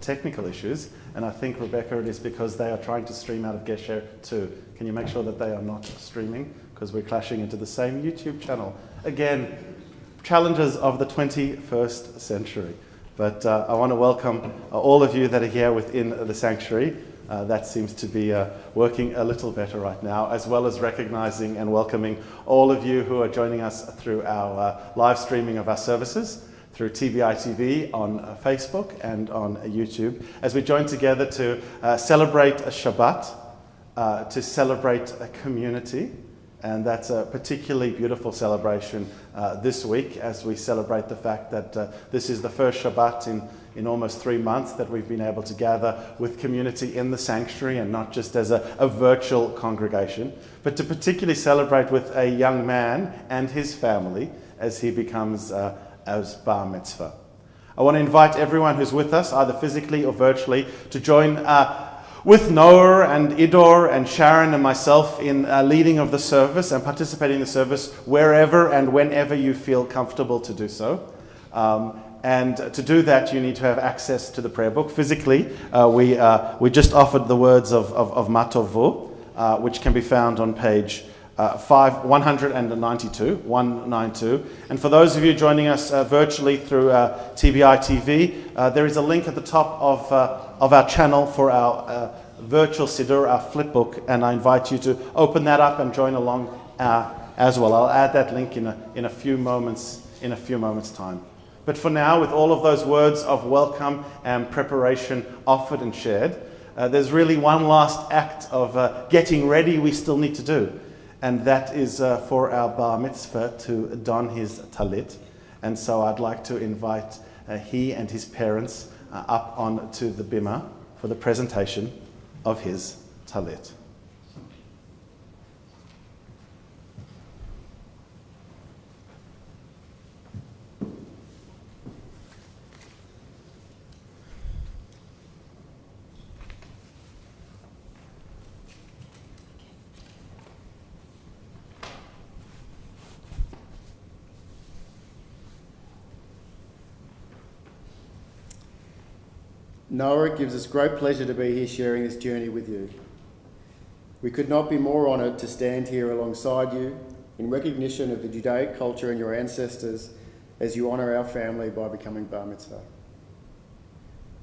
technical issues, and I think, Rebecca, it is because they are trying to stream out of Gesher too. Can you make sure that they are not streaming? Because we're clashing into the same YouTube channel. Again, challenges of the 21st century. But I want to welcome all of you that are here within the sanctuary. That seems to be working a little better right now, as well as recognizing and welcoming all of you who are joining us through our live streaming of our services, through TBI TV on Facebook and on YouTube, as we join together to celebrate a Shabbat, to celebrate a community. And that's a particularly beautiful celebration this week, as we celebrate the fact that this is the first Shabbat in almost 3 months that we've been able to gather with community in the sanctuary, and not just as a virtual congregation, but to particularly celebrate with a young man and his family as he becomes as bar mitzvah. I want to invite everyone who's with us, either physically or virtually, to join with Noah and Idor and Sharon and myself in leading of the service and participating in the service wherever and whenever you feel comfortable to do so. And to do that, you need to have access to the prayer book. Physically, we just offered the words of Matovu, which can be found on page 192. And for those of you joining us virtually through TBI TV, there is a link at the top of our channel for our virtual Siddur, our flip book, and I invite you to open that up and join along as well. I'll add that link in a few moments time. But for now, with all of those words of welcome and preparation offered and shared, there's really one last act of getting ready we still need to do. And that is for our bar mitzvah to don his talit. And so I'd like to invite he and his parents up onto the bima for the presentation of his talit. Noah, it gives us great pleasure to be here sharing this journey with you. We could not be more honoured to stand here alongside you in recognition of the Judaic culture and your ancestors as you honour our family by becoming bar mitzvah.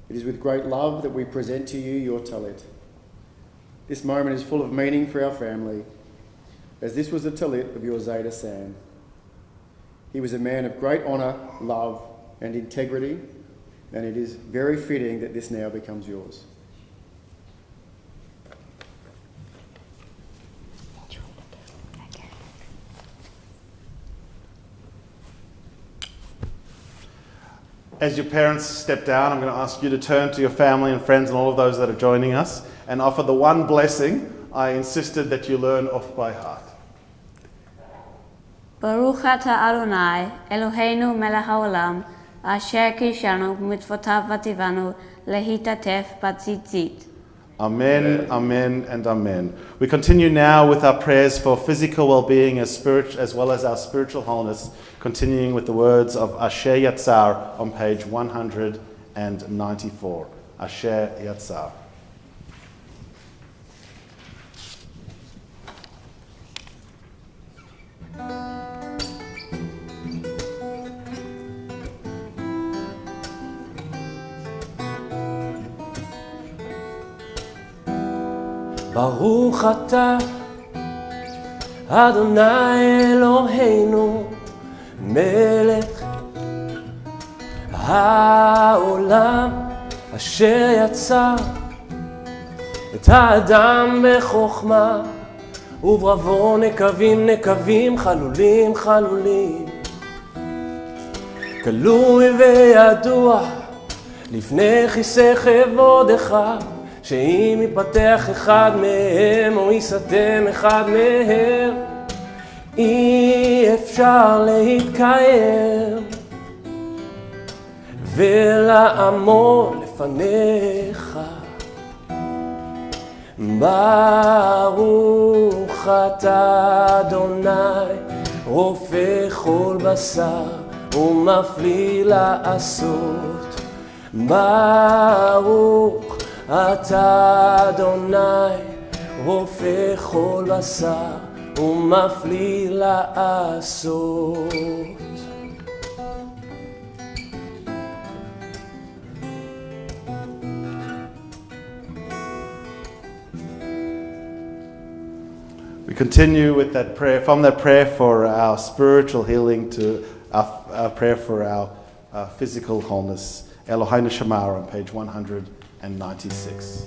It is with great love that we present to you your talit. This moment is full of meaning for our family, as this was the talit of your Zayda Sam. He was a man of great honour, love and integrity, and it is very fitting that this now becomes yours. As your parents step down, I'm going to ask you to turn to your family and friends and all of those that are joining us and offer the one blessing I insisted that you learn off by heart. Baruch atah Adonai, Eloheinu melech haolam, Asher kishanu mitzvotav vativanu lehitatef batzitzit. Amen, amen, and amen. We continue now with our prayers for physical well-being as well as our spiritual wholeness, continuing with the words of Asher Yatzar on page 194. Asher Yatzar. ברוך אתה, אדוני אלוהינו, מלך העולם, אשר יצר את האדם בחוכמה, ובעבור נקבים נקבים, חלולים חלולים. גלוי וידוע לפני כיסא כבודך, שאם יפתח אחד מהם או יסתם אחד מהם, אי אפשר להתקיים ולעמוד לפניך. ברוך אתה אדוני, רופא כל בשר ומפליא לעשות, ברוך אתה אדוני, רופא כל בשר ומפליא לעשות. We continue with that prayer, from that prayer for our spiritual healing to our prayer for our physical wholeness. Eloheinu Shamar on page 196.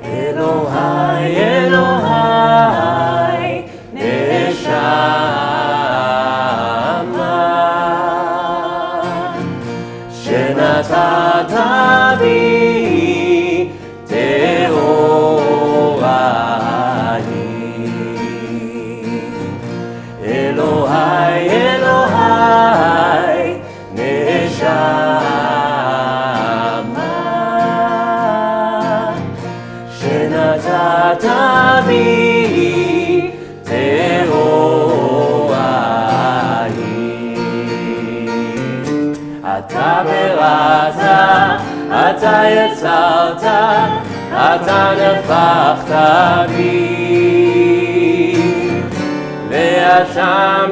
Elohai, Elohai, Neshama, Shenatata bi Tehorai. Elohai, Elohai, Neshama, Shenatata bi Tehorai. אתה בראת, אתה יצרת, אתה נפחת בי, ואתה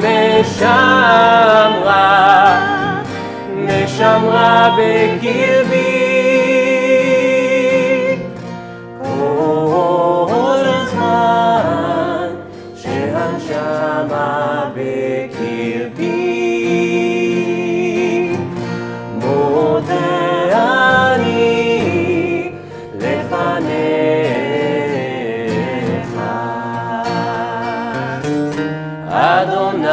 משמרה בקרבי. כל הזמן שהנשמה בקרבי, מודה אני לפניך. אדוני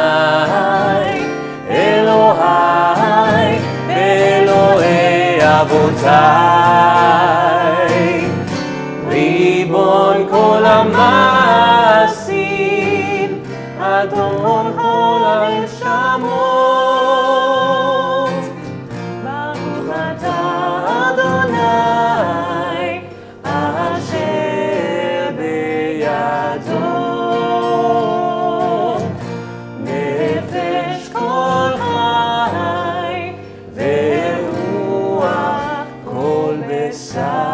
אלוהי ואלוהי אבותיי, ריבון כל המעשים, אדון כל הנשמות. ברוך אתה אדוני אשר בידו נפש כל חי ורוח כל בשרי.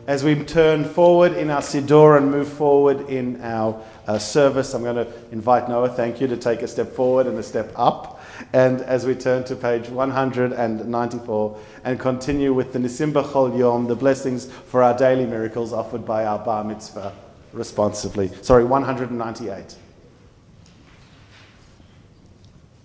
As we turn forward in our Siddur and move forward in our service, I'm going to invite Noah, thank you, to take a step forward and a step up. And as we turn to page 194 and continue with the Nisim B'chol Yom, the blessings for our daily miracles offered by our Bar Mitzvah responsively. Sorry, 198.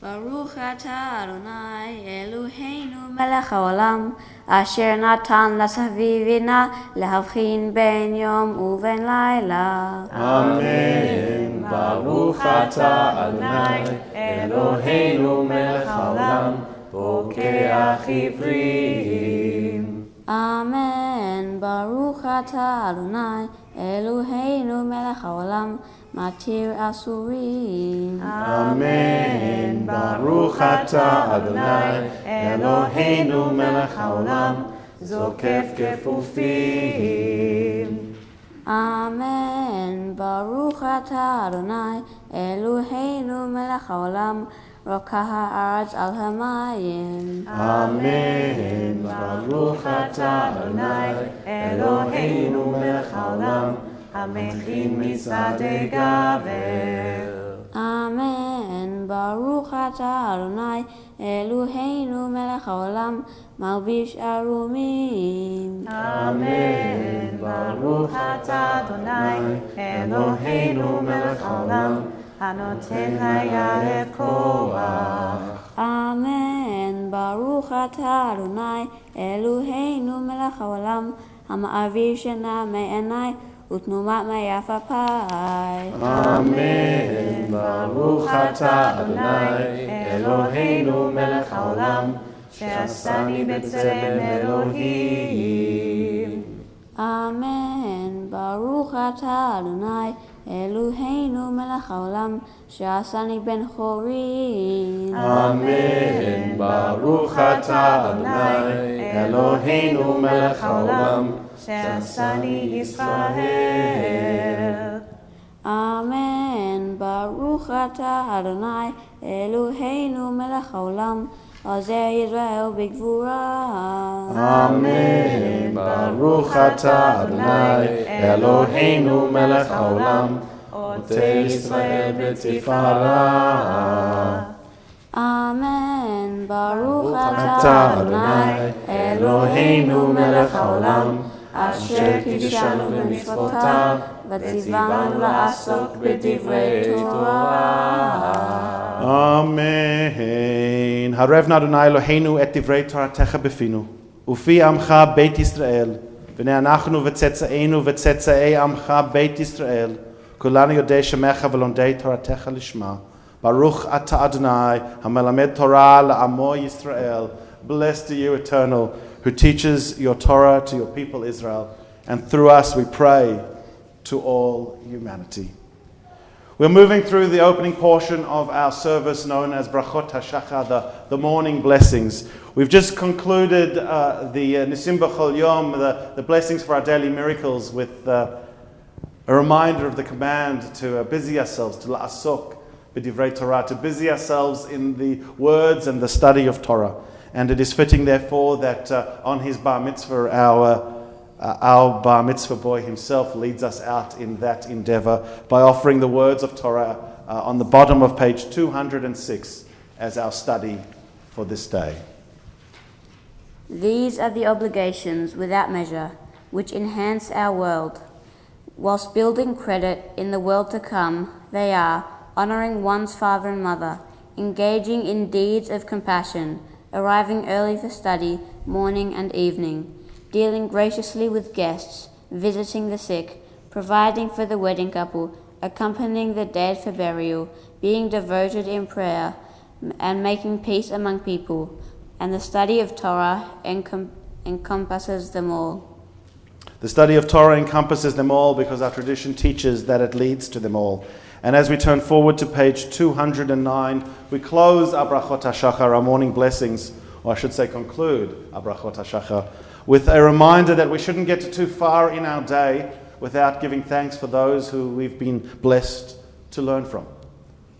ברוך אתה אדוני אלוהינו מלך העולם אשר נתן לסביבינה להבחין בין יום ובין לילה. אמן. ברוך אתה אדוני אלוהינו מלך העולם פוקח עברים. אמן. ברוך אתה אדוני אלוהינו מלך העולם מתיר אסורים. Amen. Baruch atah Adonai Eloheinu melech haolam zokef kefufim. אמן. ברוך אתה אדוני אלוהינו מלך העולם רוקח הארץ על המים. Amen. Baruch atah Adonai Eloheinu melech haolam המכין מצעדי גבר. אמן. ברוך אתה אדוני אלוהינו מלך העולם מלביש ערומים. אמן. ברוך אתה אדוני אלוהינו מלך העולם הנותן ליעב כוח. אמן. ברוך אתה אדוני אלוהינו מלך העולם המעביר שינה מעיני ותנומת מיף אפי. Amen. Baruch atah Adonai אלוהינו מלך העולם שעשני בצלם אלוהים. Amen. Baruch atah Adonai Eloheinu melech haolam she'asani ben chorin. Amen. Baruch atah Adonai Eloheinu melech haolam she'asani Yisrael. Amen. Baruch atah Adonai Eloheinu melech haolam Ozer Yisrael b'gvura. Amen. Baruch atah Adonai Eloheinu melech haolam Ozer Yisrael b'tifara. Amen. Baruch atah atah Adonai Eloheinu melech haolam אשר קידשנו במצוותיו וציוונו לעסוק בדברי תורה. אמן. הרב נא אדוני אלוהינו את דברי תורתך בפינו, ופי עמך בית ישראל, בני אנחנו וצאצאינו וצאצאי עמך בית ישראל, כולנו יודעי שמך ולומדי תורתך לשמה. ברוך אתה אדוני המלמד תורה לעמו ישראל. Blessed are you, Eternal, who teaches your Torah to your people Israel, and through us we pray to all humanity. We're moving through the opening portion of our service known as Brachot HaShachar, the morning blessings. We've just concluded the Nisim B'chol Yom, the blessings for our daily miracles, with a reminder of the command to busy ourselves, to la'asok b'divrei Torah, to busy ourselves in the words and the study of Torah. And it is fitting, therefore, that on his bar mitzvah, our bar mitzvah boy himself leads us out in that endeavor by offering the words of Torah on the bottom of page 206 as our study for this day. These are the obligations without measure which enhance our world. Whilst building credit in the world to come, they are honoring one's father and mother, engaging in deeds of compassion, arriving early for study, morning and evening, dealing graciously with guests, visiting the sick, providing for the wedding couple, accompanying the dead for burial, being devoted in prayer, and making peace among people. And the study of Torah encompasses them all. The study of Torah encompasses them all because our tradition teaches that it leads to them all. And as we turn forward to page 209, we close our Brachot HaShachar, our morning blessings, or I should say conclude our Brachot HaShachar, with a reminder that we shouldn't get too far in our day without giving thanks for those who we've been blessed to learn from.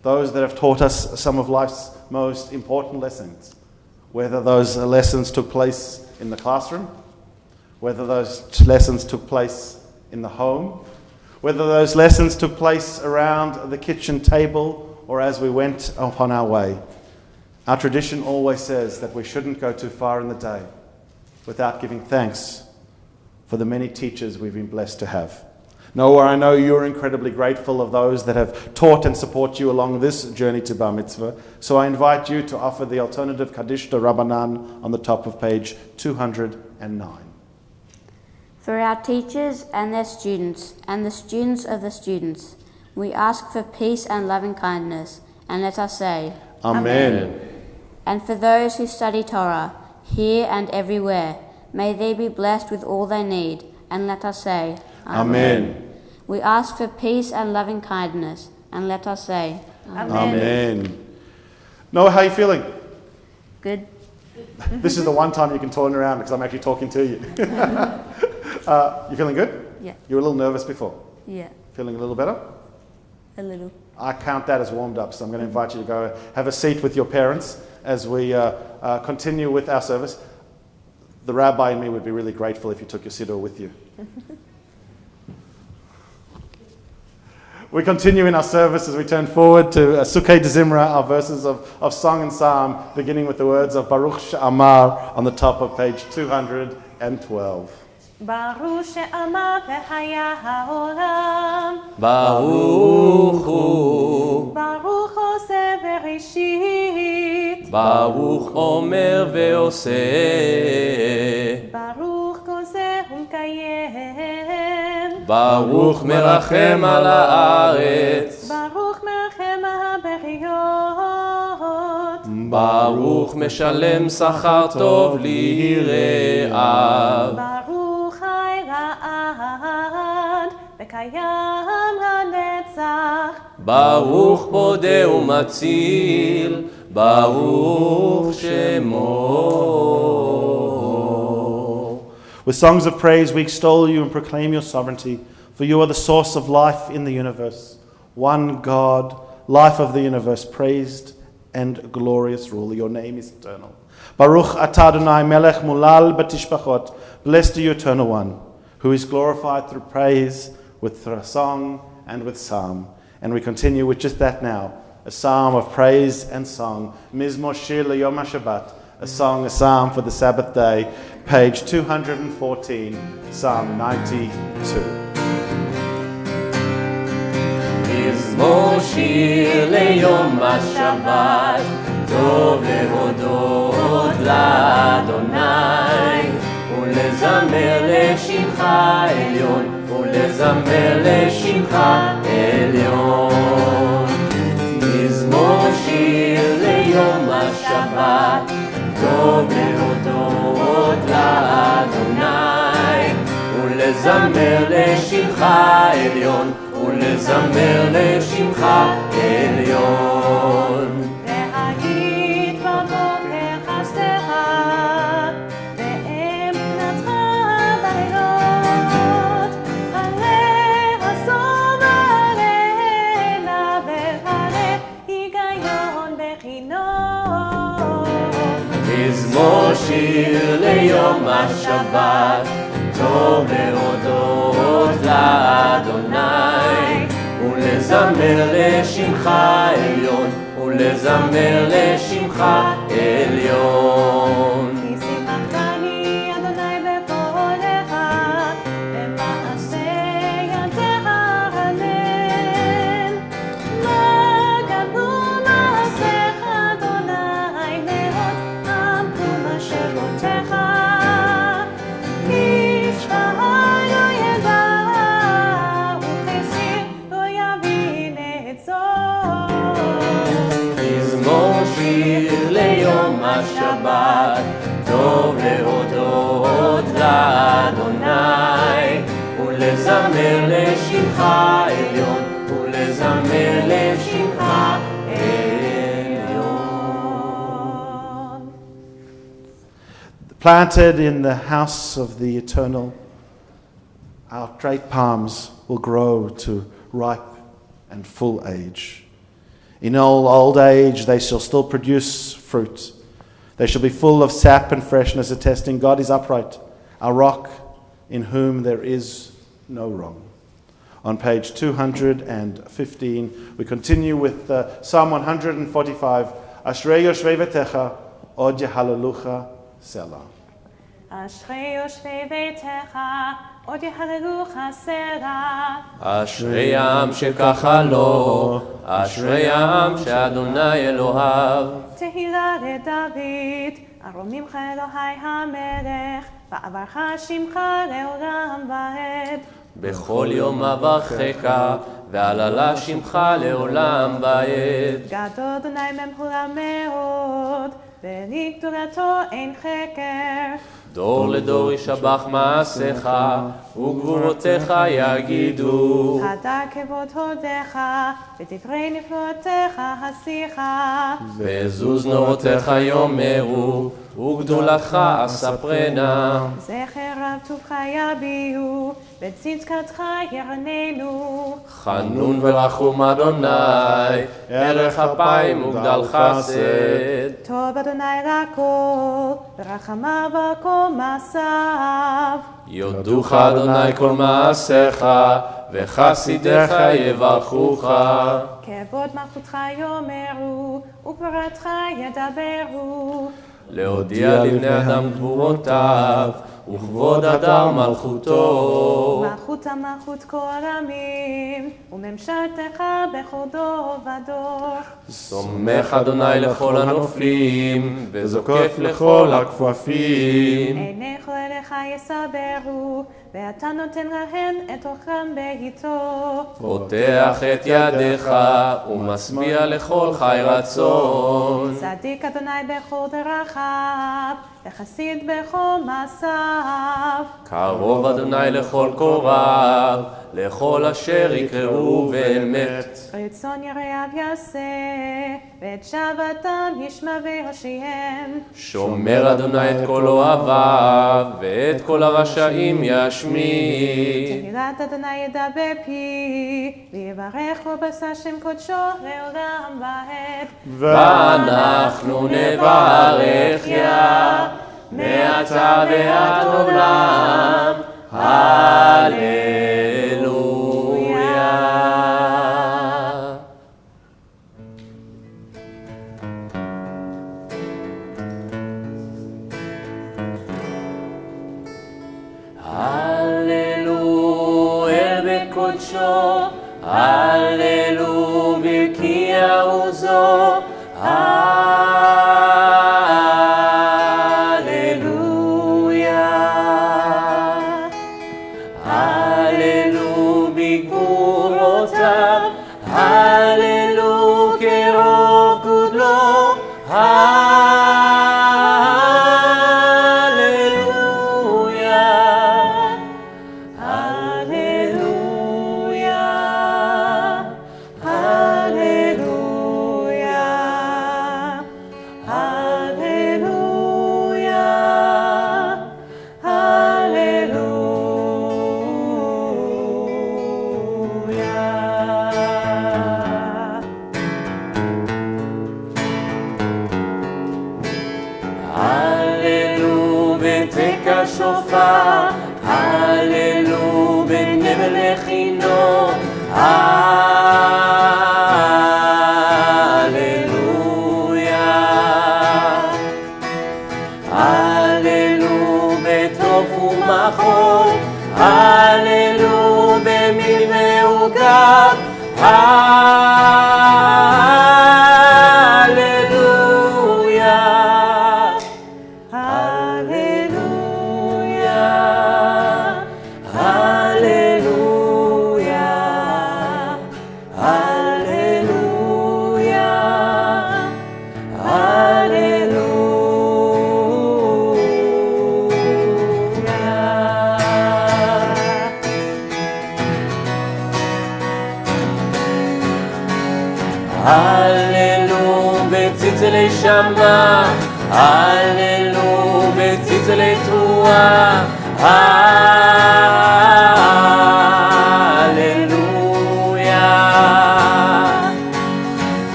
Those that have taught us some of life's most important lessons, whether those lessons took place in the classroom, whether those lessons took place in the home, whether those lessons took place around the kitchen table or as we went upon our way. Our tradition always says that we shouldn't go too far in the day without giving thanks for the many teachers we've been blessed to have. Noah, I know you're incredibly grateful of those that have taught and support you along this journey to Bar Mitzvah, so I invite you to offer the alternative Kaddish to Rabbanan on the top of page 209. For our teachers and their students, and the students of the students, we ask for peace and loving kindness, and let us say, Amen. And for those who study Torah, here and everywhere, may they be blessed with all they need, and let us say, Amen. We ask for peace and loving kindness, and let us say, Amen. Noah, how are you feeling? Good. This is the one time you can turn around because I'm actually talking to you. You feeling good? Yeah. You were a little nervous before. Yeah, Feeling a little better? a little. I count that as warmed up, so I'm going to invite you to go have a seat with your parents as we continue with our service. The rabbi and me would be really grateful if you took your siddur with you. We continue in our service as we turn forward to Sukkei de Zimra, our verses of song and psalm, beginning with the words of Baruch She'amar on the top of page 212. ברוך שאמר והיה העולם. ברוך הוא. ברוך עושה בראשית. ברוך אומר ועושה. ברוך גוזר ומקיים. ברוך מרחם על הארץ. ברוך מרחם הבריות. ברוך משלם שכר טוב ליראיו. ברוך היראה. וקיים הנצח. ברוך פודה ומציל, ברוך שמו. With songs of praise we extol you and proclaim your sovereignty, for you are the source of life in the universe. One God, life of the universe, praised and glorious ruler. Your name is eternal. Baruch atah Adonai melech mulal batishbachot. Blessed are you, Eternal One, who is glorified through praise, with song and with psalm. And we continue with just that now, a psalm of praise and song. Mizmor Shir Yom HaShabbat, a song, a psalm for the Sabbath day, page 214, Psalm 92. מזמור שיר ליום השבת, טוב להודות לאדוני, ולזמר לשמך עליון, ולזמר לשמך עליון. מזמור שיר ליום השבת, טוב להודות לאדוני, ולזמר לשמך עליון, ולזמר לשמך עליון. והיית בבוקר חסדך, באמונתך בלילות, עלה הסור ועלה והראה היגיון בחינות. מזמור שיר ליום השבת, טוב להודות לאדוני, ולזמר לשמך עליון, ולזמר לשמך עליון. כי שימחתני אדוני בפועלך, במעשה ידיך הלל. מה גדול מעשיך אדוני מאוד, עמקו מחשבותיך. איש רע לא ידע, וכסיל לא יבין את זאת. מזמור שיר ליום השבת, טוב להודות לאדוני, ולזמר לשמך עליון, ולזמר לשמך עליון. Planted in the house of the eternal, our great palms will grow to ripe and full age. In old age they shall still produce fruit. They shall be full of sap and freshness, attesting God is upright, our rock in whom there is no wrong. On page 215, we continue with Psalm 145, Ashrei Yoshvei Vetecha, Od Yehalelucha, Selah. אשרי יושבי ביתך, עוד יהללוך סלה. אשרי העם שככה לו, אשרי העם שאדוני אלוהיו. תהילה לדוד, ארוממך אלוהי המלך, ועברך שמך לעולם ועד. בכל יום אברכך, ועללה שמך לעולם ועד. גדול אדוני ממהולה מאוד, ולגדולתו אין חקר. דור לדור ישבח מעשיך, וגבורותיך יגידו. הדר כבוד הודיך, ודברי נפלאותיך השיחה. ועזוז נורותיך יאמרו, וגדולתך אספרנה. זכר רב טובך יביעו, וצדקתך ירננו. חנון ורחום אדוני, ערך אפיים וגדל חסד. טוב אדוני לכל, ורחמיו על כל מעשיו. יודוך אדוני כל מעשיך, וחסידיך יברכוך. כבוד מלכותך יאמרו, וגבורתך ידברו. להודיע לבני אדם גבורותיו, וכבוד הדר מלכותו. מלכות המלכות כל עמים, וממשלתך בכל דור ודור. סומך אדוני לכל הנופלים, וזוקף לכל הכפפים. עיני כל אליך יסברו, ואתה נותן להם את אוכלם בעתו. פותח את ידיך, ומשביע לכל חי רצון. צדיק אדוני בכל דרכיו, וחסיד בכל מעשיו. קרוב אדוני לכל קוריו, לכל אשר יקראו באמת. רצון יראיו יעשה, ואת שוועתם ישמע ויושיעם. שומר אדוני את כל אוהביו, ואת כל הרשעים ישמיד. תהילת אדוני ידע בפי, ויברך בו בשא שם קודשו לעולם ועד. ואנחנו נברך יה, מעתה ועד עולם. הללויה. הללו אל בקודשו, הללו בקיע עוזו, הללו בגבורותיו, הללו כרוב גודלו, שופר, הללו בנבל לכינו, הללויה. הללו בטוב ומחול, הללו במיל ועוגב, הללו בציצלי שמה, הללו בציצלי תרועה, הללויה.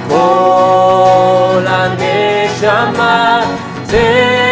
כל הנשמה תהלליה,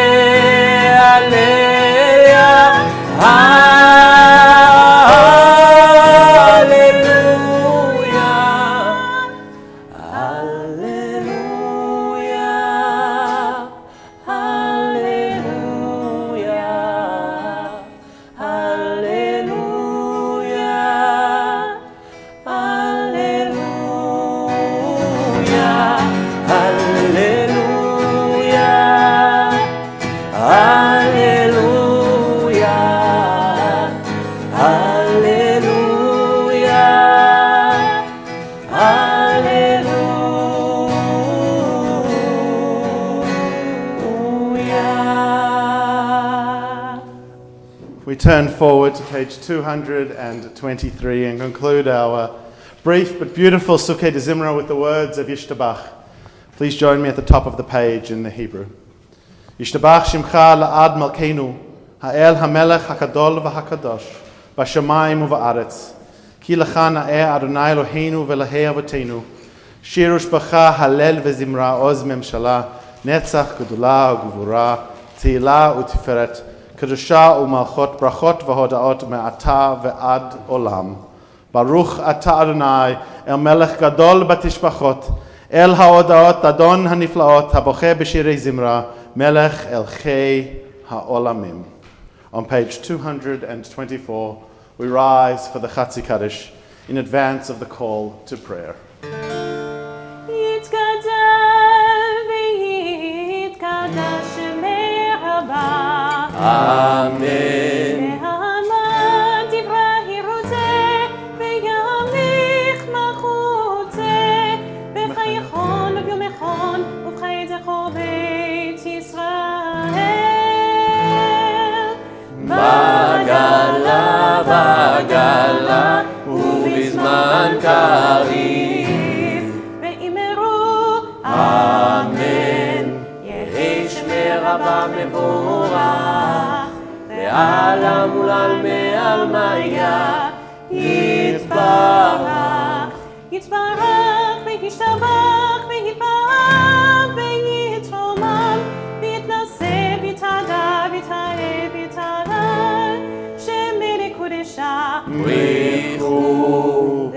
We turn forward to page 223 and conclude our brief but beautiful Sukkah de Zimra with the words of Yishtabach. Please join me at the top of the page in the Hebrew. Yishtabach Shimcha la'ad malkeinu, ha'el ha'melech ha'kadol v'ha'kadosh, b'shamayim u'va'aretz, ki lecha na'eh Adonai Eloheinu v'lehei avotenu, shir u'shbacha halel v'zimra oz memshala, netzach gedula u'gvura, teila u'tiferet, Kedusha u'malchot brachot v'hodaot me'ata ve'ad olam. Baruch ata Adonai el melech gadol batishbachot, el ha'odaot adon haniflaot haboche b'shirei zimra, melech el chei ha'olamim. On page 224, we rise for the Chatzi Kaddish in advance of the call to prayer. Amen. והמן דברי רוצה, וימליך מלכותה, בחייכון וביומכון, ובחיי זכור בית ישראל. בגלה, בגלה, על עמול על מעלמיה יתברך. יתברך וישתבח ויתפאר ויתרומם ויתנשא ויתהדר ויתעלה ויתהלל שמי לקודשה ויחו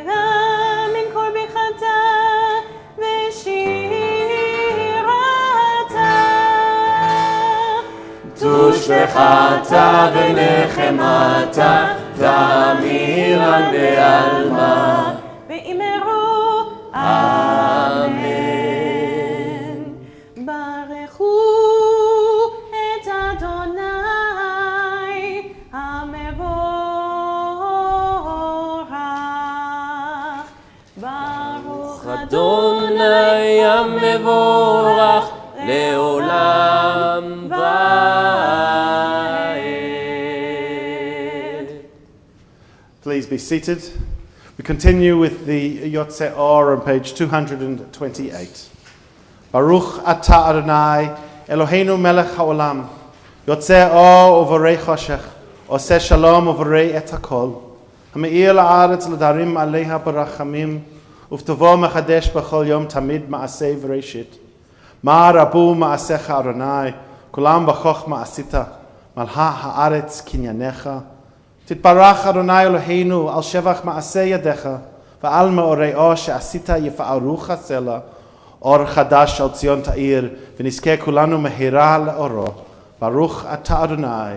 רעם מן קורבן חטאת ושירתה תוש וחטא ונחמתה תמירן בעלמה ואמרו אמן. ברכו את אדוני המבורך. ברוך אדוני המבורך לעולם ועד. Please be seated. We continue with the Yotzei Or on page 228. Baruch atah Adonai Eloheinu melech haolam Yotzei Or uvorei choshech Oseh shalom uvorei et hakol Hameir la'aretz l'darim aleha barachamim Uvtovo mechadesh b'chol yom tamid ma'aseh v'reishit Ma rabu ma'asecha Adonai Kulam b'chochma asita Malha ha'aretz kinyanecha תתברך אדוני אלוהינו על שבח מעשה ידיך ועל מאורעו שעשית יפארוך סלע אור חדש על ציון תאיר ונזכה כולנו מהרה לאורו ברוך אתה אדוני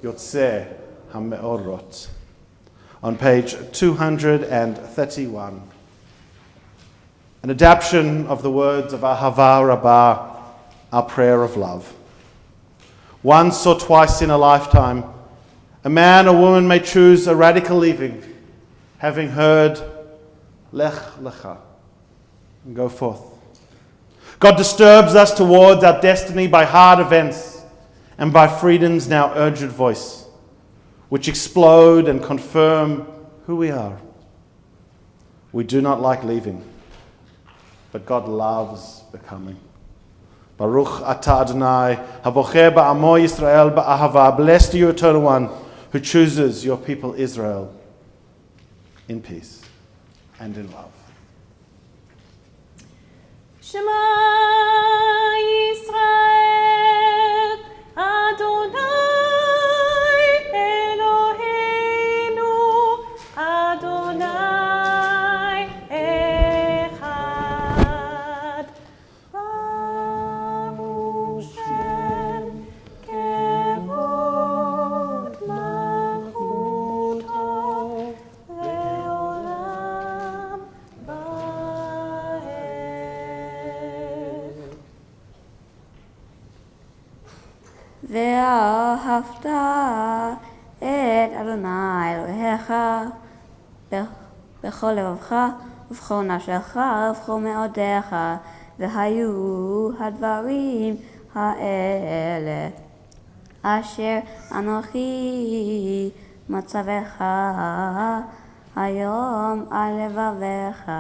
יוצא המאורות. On page 231, an adaptation of the words of Ahava Rabbah, our prayer of love. Once or twice in a lifetime, a man or woman may choose a radical leaving, having heard, Lech Lecha, and go forth. God disturbs us towards our destiny by hard events and by freedom's now urgent voice, which explode and confirm who we are. We do not like leaving, but God loves becoming. Baruch atah Adonai, habocher ba'amo Yisrael ba'ahava. Blessed are you, Eternal One, who chooses your people Israel in peace and in love. Shema Yisrael Adonai Eloheinu Adonai Echad Baruch Shem Kevod Malchuto Leolam Vaed. ואהבת את אדוני אלוהיך בכל לבבך ובכל נפשך ובכל מאודיך, והיו הדברים האלה אשר אנוכי מצווך היום על לבביך,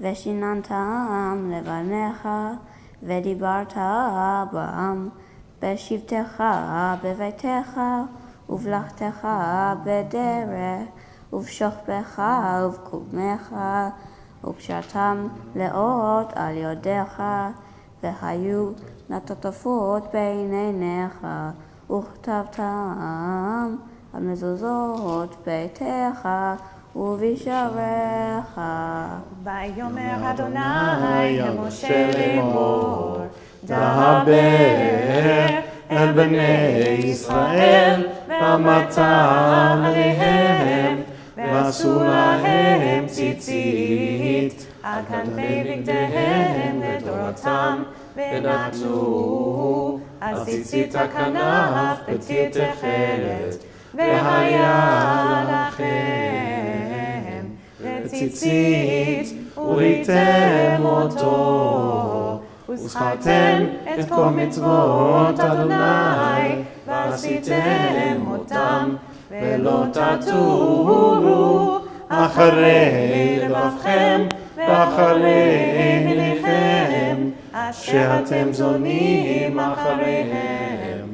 ושיננתם לבניך ודיברת בם בשבתך בביתך ובלכתך בדרך ובשוכבך ובקומך וקשרתם לאות על ידיך, והיו לטוטפות בין עיניך וכתבתם על מזוזות ביתך ובשעריך. ויאמר אדוני למשה לאמור דבר אל בני ישראל ואמרת עליהם ועשו להם ציצית על כנפי בגדיהם לדורותם ונתנו על ציצית הכנף פתיר תכלת, והיה לכם לציצית וראיתם אותו וזכרתם את כל מצוות אדוני ועשיתם אותם, ולא תטורו אחרי לבבכם ואחרי עיניכם אשר אתם זונים אחריהם,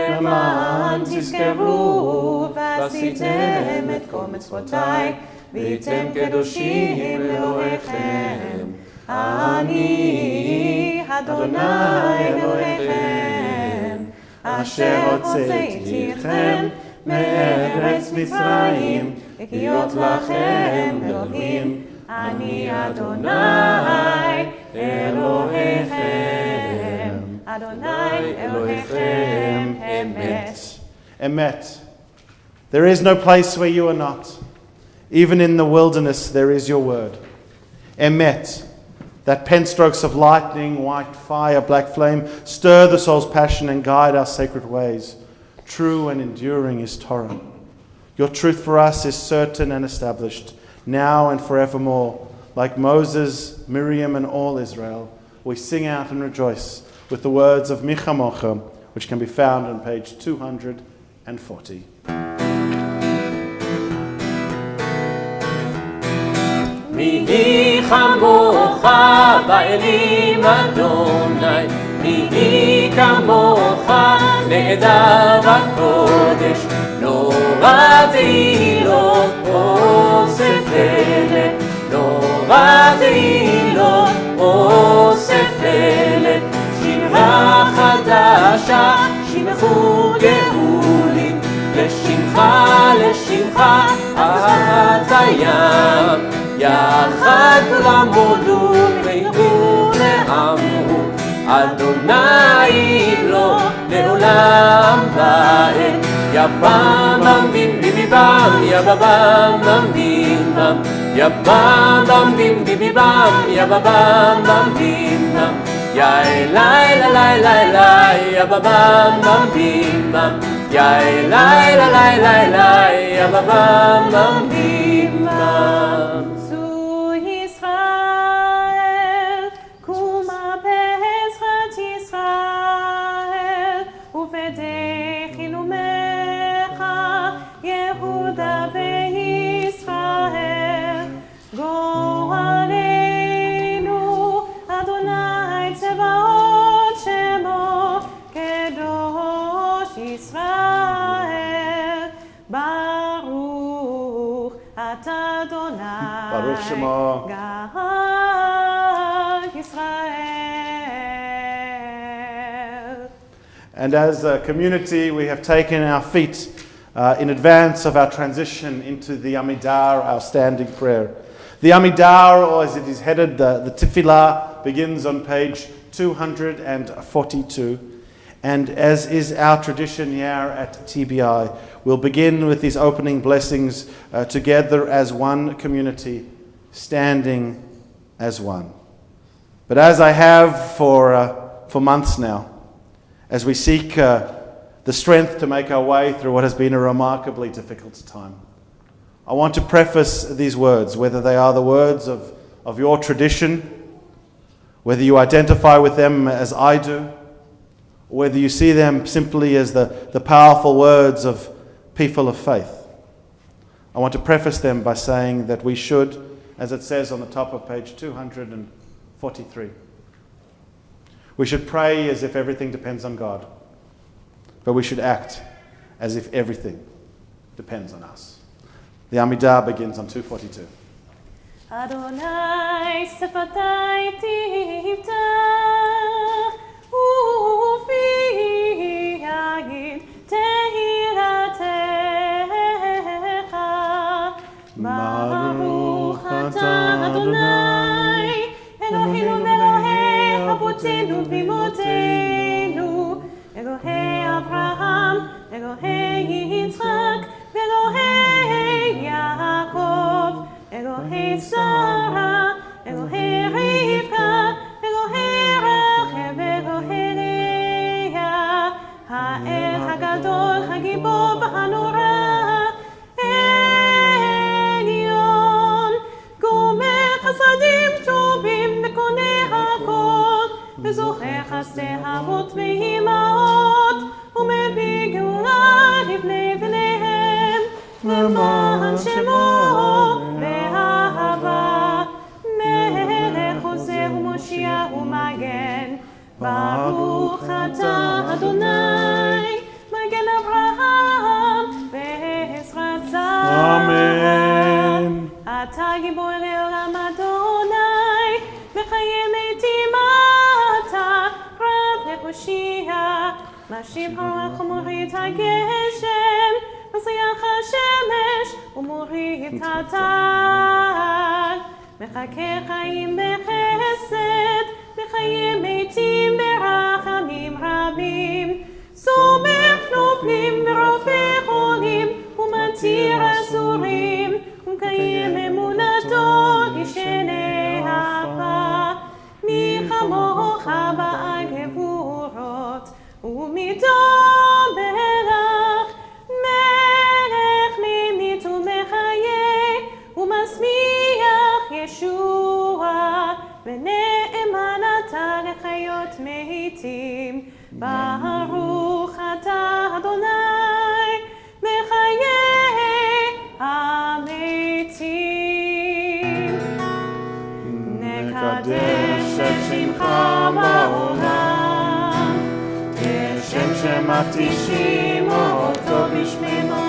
למען תזכרו ועשיתם את כל מצוותיי והייתם קדושים לאלוהיכם. אני אדוני אלוהיכם אשר הוצאתי אתכם מארץ מצרים להיות לכם אלוהים. אני אדוני אלוהיכם, אדוני אלוהיכם אמת. Emet. There is no place where you are not. Even in the wilderness there is your word. Emet. That pen strokes of lightning, white fire, black flame, stir the soul's passion and guide our sacred ways. True and enduring is Torah. Your truth for us is certain and established, now and forevermore. Like Moses, Miriam, and all Israel, we sing out and rejoice with the words of Micha Mocha, which can be found on page 240. מי כמוך באלים אדוני, מי כמוך נעדר בקודש, לא רצילות אוסף אלה, לא רצילות אוסף אלה, שירה חדשה שמחו גאולים, לשמך לשמך הטיים. יחד כולם הודו ויראו ואמרו אדוני לו לעולם ועד. יא בם בם בים ביבי בם, יא בם בם בים בם, יא בם בם בים ביבי בם, יא בם בם בים בם, יא אלי אלי אלי יא בם בם בים בם, יא אלי אלי אלי יא בם בם בים בם. Baruch Shema. And as a community, we have taken our feet in advance of our transition into the Amidar, our standing prayer. The Amidar, or as it is headed, the Tefillah, begins on page 242. And as is our tradition here at TBI, we'll begin with these opening blessings together as one community, standing as one. But as I have for months now, as we seek the strength to make our way through what has been a remarkably difficult time, I want to preface these words, whether they are the words of your tradition, whether you identify with them as I do, or whether you see them simply as the powerful words of people of faith. I want to preface them by saying that we should, as it says on the top of page 243, we should pray as if everything depends on God, but we should act as if everything depends on us. The Amidah begins on 242. Adonai sefatai tifta ufi yagid tehiratecha Baruch atah Adonai Eloheinu Elohei avotenu v'imotenu Elohei Abraham Elohei Yitzchak Elohei Yaakov Elohei Sarah, Elohei Rivka, Elohei Rachel, Elohei Leah, Ha'el HaGadol, HaGibor v'Hanora, Elyon, Gomer Chasadim Tovim v'Koneh HaKol, v'Zocher Chasdei Avot v'Imaot, U'mevii Geula לבני בני משיב הרוח ומוריד הגשם, מזריח השמש ומוריד הטל. מחכה חיים בחסד, מחיה מתים ברחמים רבים. סומך נופלים ורופא חולים, ומתיר אסורים, ומקיים אמונתו ישנה אהבה. מי כמוך בעל גבורות, ומדום מלך, מלך ממית ומחיה, ומשמיח ישועה, ונאמן אתה לחיות מתים. ברוך אתה אדוני, מחיי המתים. נקדש את שמך בעולם, כשם שמתישים אותו בשמנו,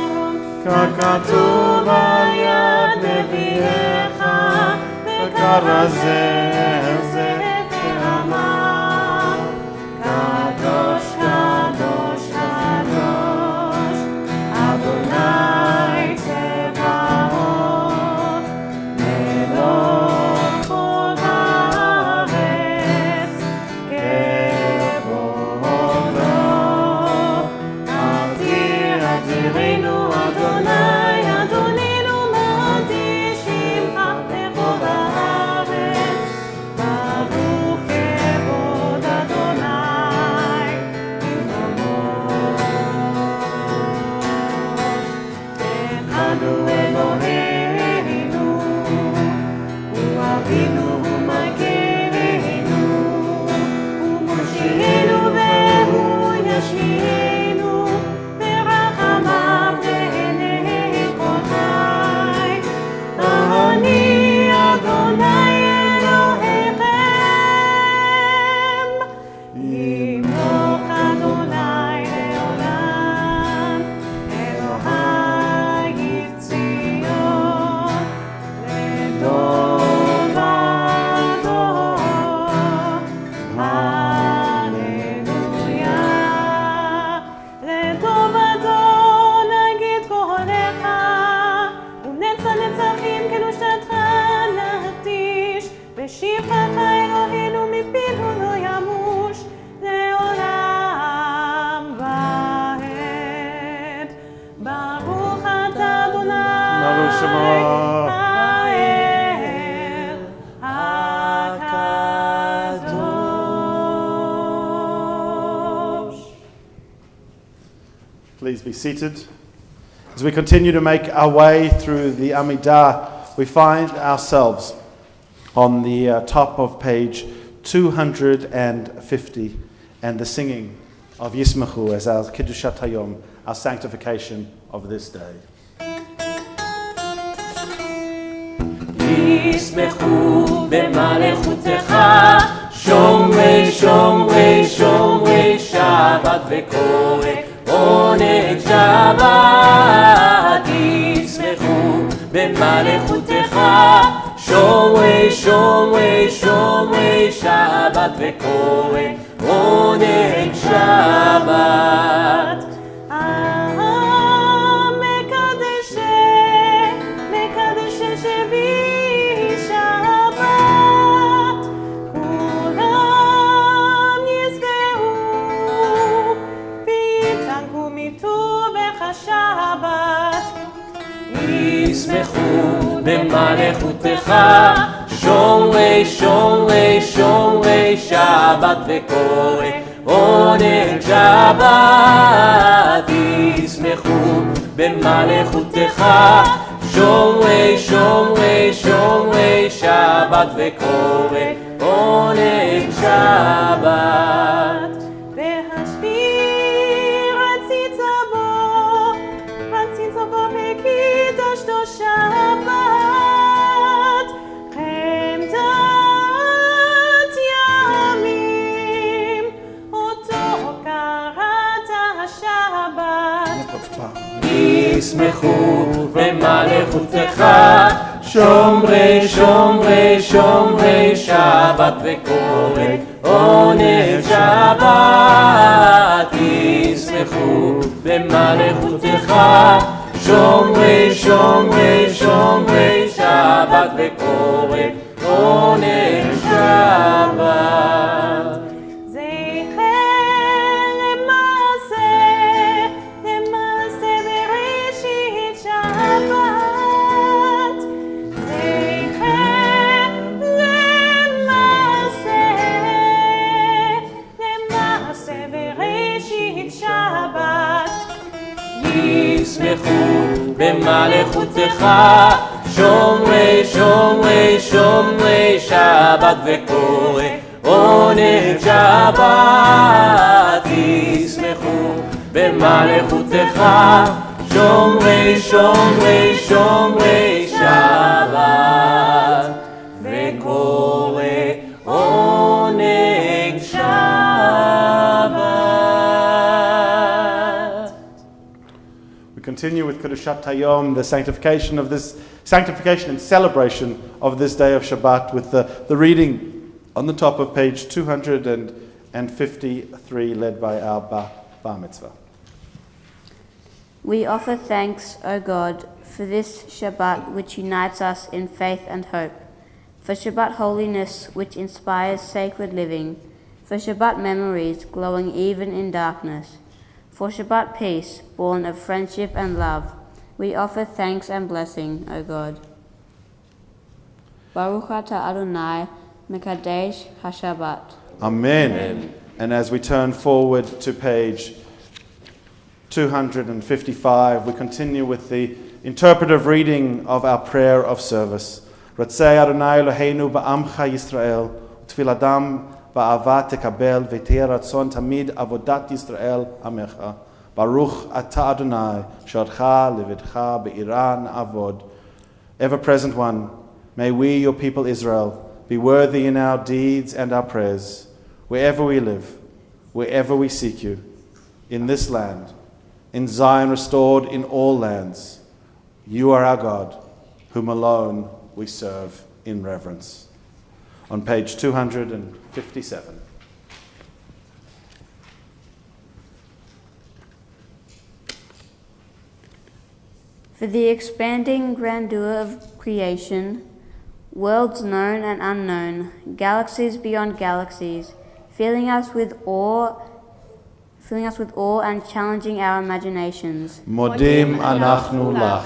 ככתוב על יד נביאך, וכרזה זה ואמר, קדוש קדוש קדוש, אדוני צבאות, מלוך כל הארץ, כבודו. אדיר אדירנו אדוני, אדוננו מודי שמך לכל הארץ. ברוך כבוד אדוני במקומות. אנו אלוהינו, הוא אבינו ומגנו, הוא מושיענו והוא ישמיענו, ברחמיו לעיני כל חי. אני אדוני אלוהיכם, ימלוך אדוני לעולם, אלוהי ציון, לדור ודור. הללויה. לדור ודור נגיד קולך, ונצח נצחים כנושתך נקדיש, בשבחך אלוהינו מפינו לא ימוש, לעולם ועד. ברוך אתה אדוני, ברוך שמו. האל הקדוש. Please be seated. As we continue to make our way through the Amidah, we find ourselves on the top of page 250 and the singing of Yismachu as our Kiddushat Hayom, our sanctification of this day. ישמחו במלכותך, שומרי שומרי שומרי שבת וקורא עונג שבת. ישמחו במלכותך, שומרי שומרי שומרי שבת וקורא עונג שבת. מקדש שבי שבת, כולם יזכרו ויתענגו מטובך השבת. ישמחו במלכותך, שומרי שומרי שומרי שבת וקורא עונג שבת. ישמחו במלכותך, שומרי שומרי שומרי שבת וקורא עונג שבת. והשביר רצית בו וקידשתו שבת, חמדת ימים אותו קראת השבת. ישמחו במלכותך, שומרי שומרי שומרי שבת וקורא עונג שבת. ישמחו במלכותך, שומרי שומרי שומרי שבת וקורא עונג שבת. זכר למעשה בראשית שבת, זכר למעשה בראשית שבת. ישמחו במלכותך, שומרי שומרי שומרי שבת וקורא עונג שבת. ישמחו במלכותך, שומרי שומרי שומרי שבת וקורא עונג שבת. We continue with Kedushat Hayom, the sanctification and celebration of this day of Shabbat, with the reading on the top of page 253, led by our Bar Mitzvah. We offer thanks, O God, for this Shabbat which unites us in faith and hope, for Shabbat holiness which inspires sacred living, for Shabbat memories glowing even in darkness, for Shabbat peace born of friendship and love. We offer thanks and blessing, O God. Baruch atah Adonai, Mekadesh HaShabbat. Amen. And as we turn forward to page 255, we continue with the interpretive reading of our prayer of service. Ratzei Adonai Eloheinu ba'amcha Yisrael, tfiladam ba'ava tekabel, v'teh ratzon tamid avodat Yisrael amecha. Baruch atah Adonai, shodcha levidcha be'iran avod. Ever-present one, may we, your people Israel, be worthy in our deeds and our prayers, wherever we live, wherever we seek you, in this land, in Zion restored in all lands. You are our God, whom alone we serve in reverence. On page 257. For the expanding grandeur of creation, worlds known and unknown, galaxies beyond galaxies, filling us with awe and challenging our imaginations. Modim anachnu lach.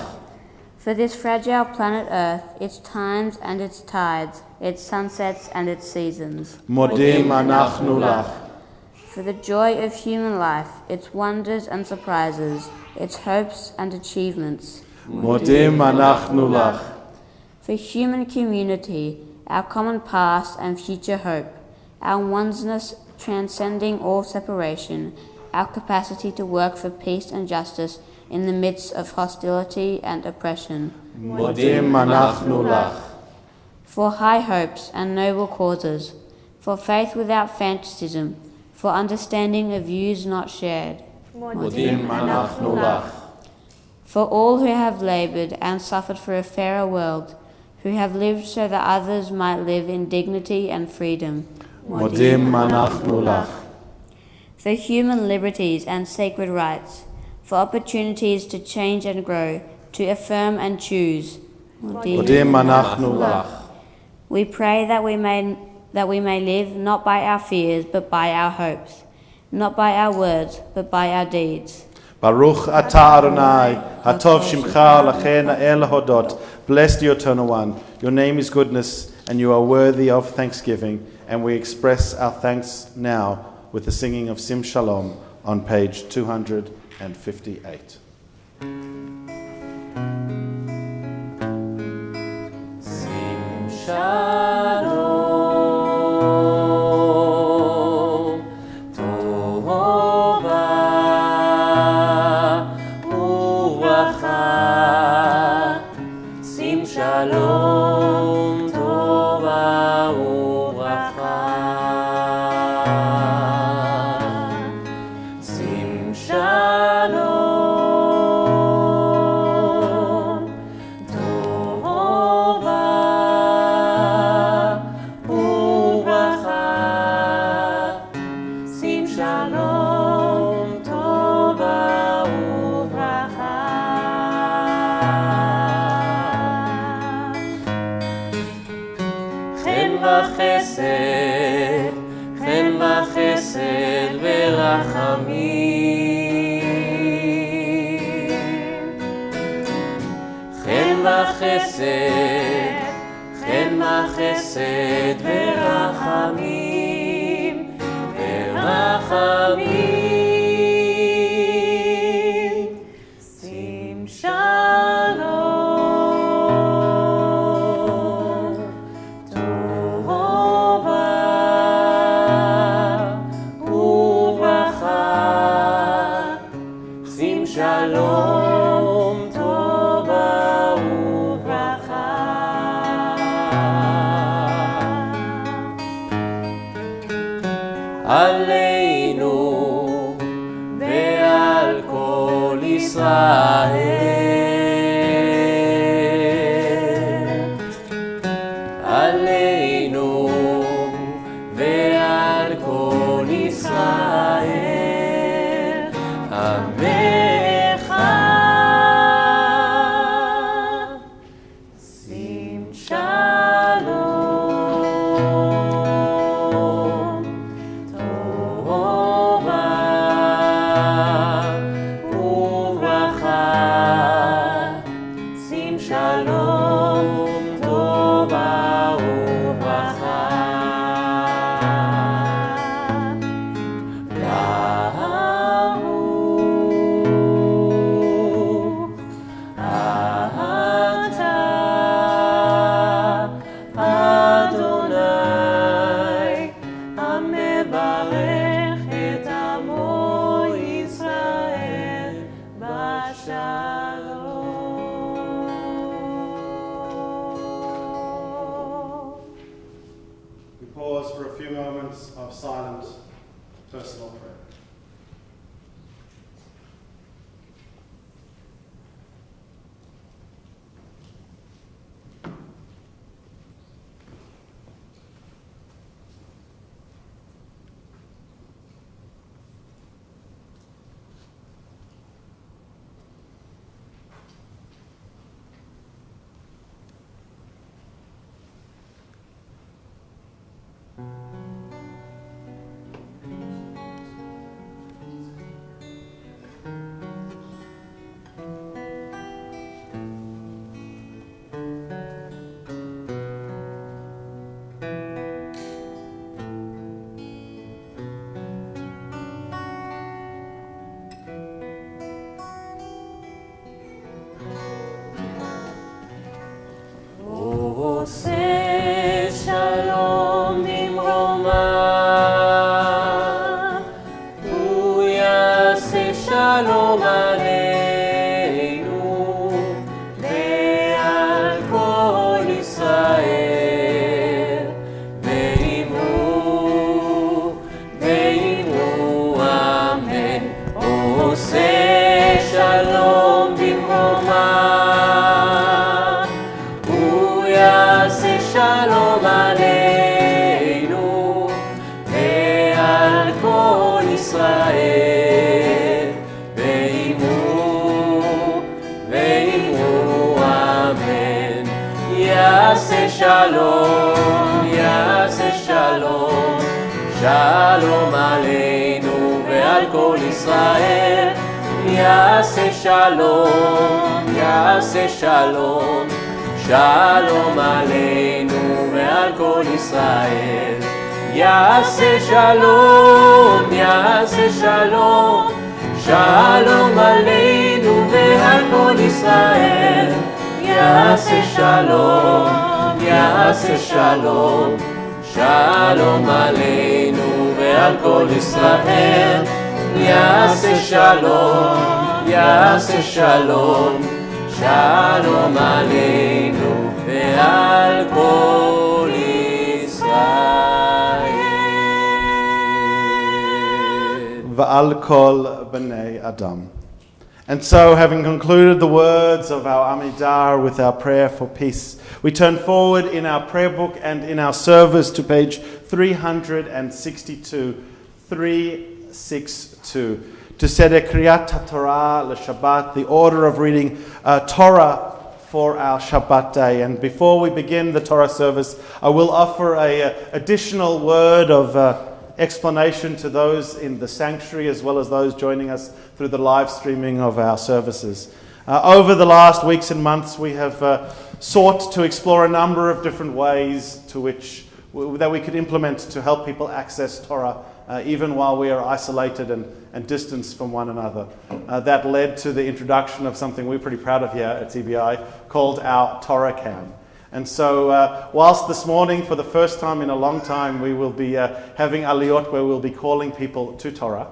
For this fragile planet Earth, its times and its tides, its sunsets and its seasons. Modim anachnu lach. For the joy of human life, its wonders and surprises, its hopes and achievements. Modim anachnu lach. For human community, our common past and future hope, our oneness transcending all separation, our capacity to work for peace and justice in the midst of hostility and oppression. Modim anachnu lach. For high hopes and noble causes, for faith without fanaticism, for understanding of views not shared. Modim anachnu lach. For all who have labored and suffered for a fairer world, who have lived so that others might live in dignity and freedom. Modim anachnu lach. For human liberties and sacred rights, for opportunities to change and grow, to affirm and choose. Modim anachnu lach. We pray that we may live not by our fears but by our hopes, not by our words but by our deeds. Baruch atah Adonai, hatov shimcha lachen el hodot. Blessed the Eternal One. Your name is goodness, and you are worthy of thanksgiving. And we express our thanks now with the singing of Sim Shalom on page 258. Sim Shalom, Tova Uvracha. Sim Shalom, Tova Uvracha. Sim Shalom, Tova Uvracha. Sim Shalom, Tova וחסד, חן וחסד ורחמים. חן וחסד, חן וחסד ורחמים, ורחמים. שים שלום, טובה וברכה. שים שלום, טובה וברכה. עלינו ועל כל ישראל. עלינו ועל כל ישראל. עמך. שים שלום, טובה וברכה. שים שלום, טובה וברכה. ברוך אתה אדוני המברך את עמו ישראל בשלום. We pause for a few moments of silent personal prayer. עושה שלום במרומיו, הוא יעשה שלום עלינו ועל כל ישראל. ואמרו אמן. עושה שלום במרומיו, הוא יעשה שלום עלינו ועל כל ישראל. ואמרו אמן. יעשה שלום, יעשה שלום, שלום עלינו ועל כל ישראל. יעשה שלום, יעשה שלום, שלום עלינו ועל כל ישראל. יעשה שלום, יעשה שלום, שלום עלינו ועל כל ישראל. יעשה שלום, יעשה שלום, שלום עלינו ועל כל ישראל. יעשה שלום, יעשה שלום, שלום עלינו ועל כל ישראל. ועל כל בני אדם. And so, having concluded the words of our Amidar with our prayer for peace, we turn forward in our prayer book and in our service to page 362, 362, to Seder Kriyat Torah, le Shabbat, the order of reading Torah for our Shabbat day. And before we begin the Torah service, I will offer an additional word of explanation to those in the sanctuary as well as those joining us through the live streaming of our services. Over the last weeks and months, we have sought to explore a number of different ways that we could implement to help people access Torah even while we are isolated and distanced from one another. That led to the introduction of something we're pretty proud of here at TBI called our Torah Cam. And so whilst this morning, for the first time in a long time, we will be having aliyot where we'll be calling people to Torah,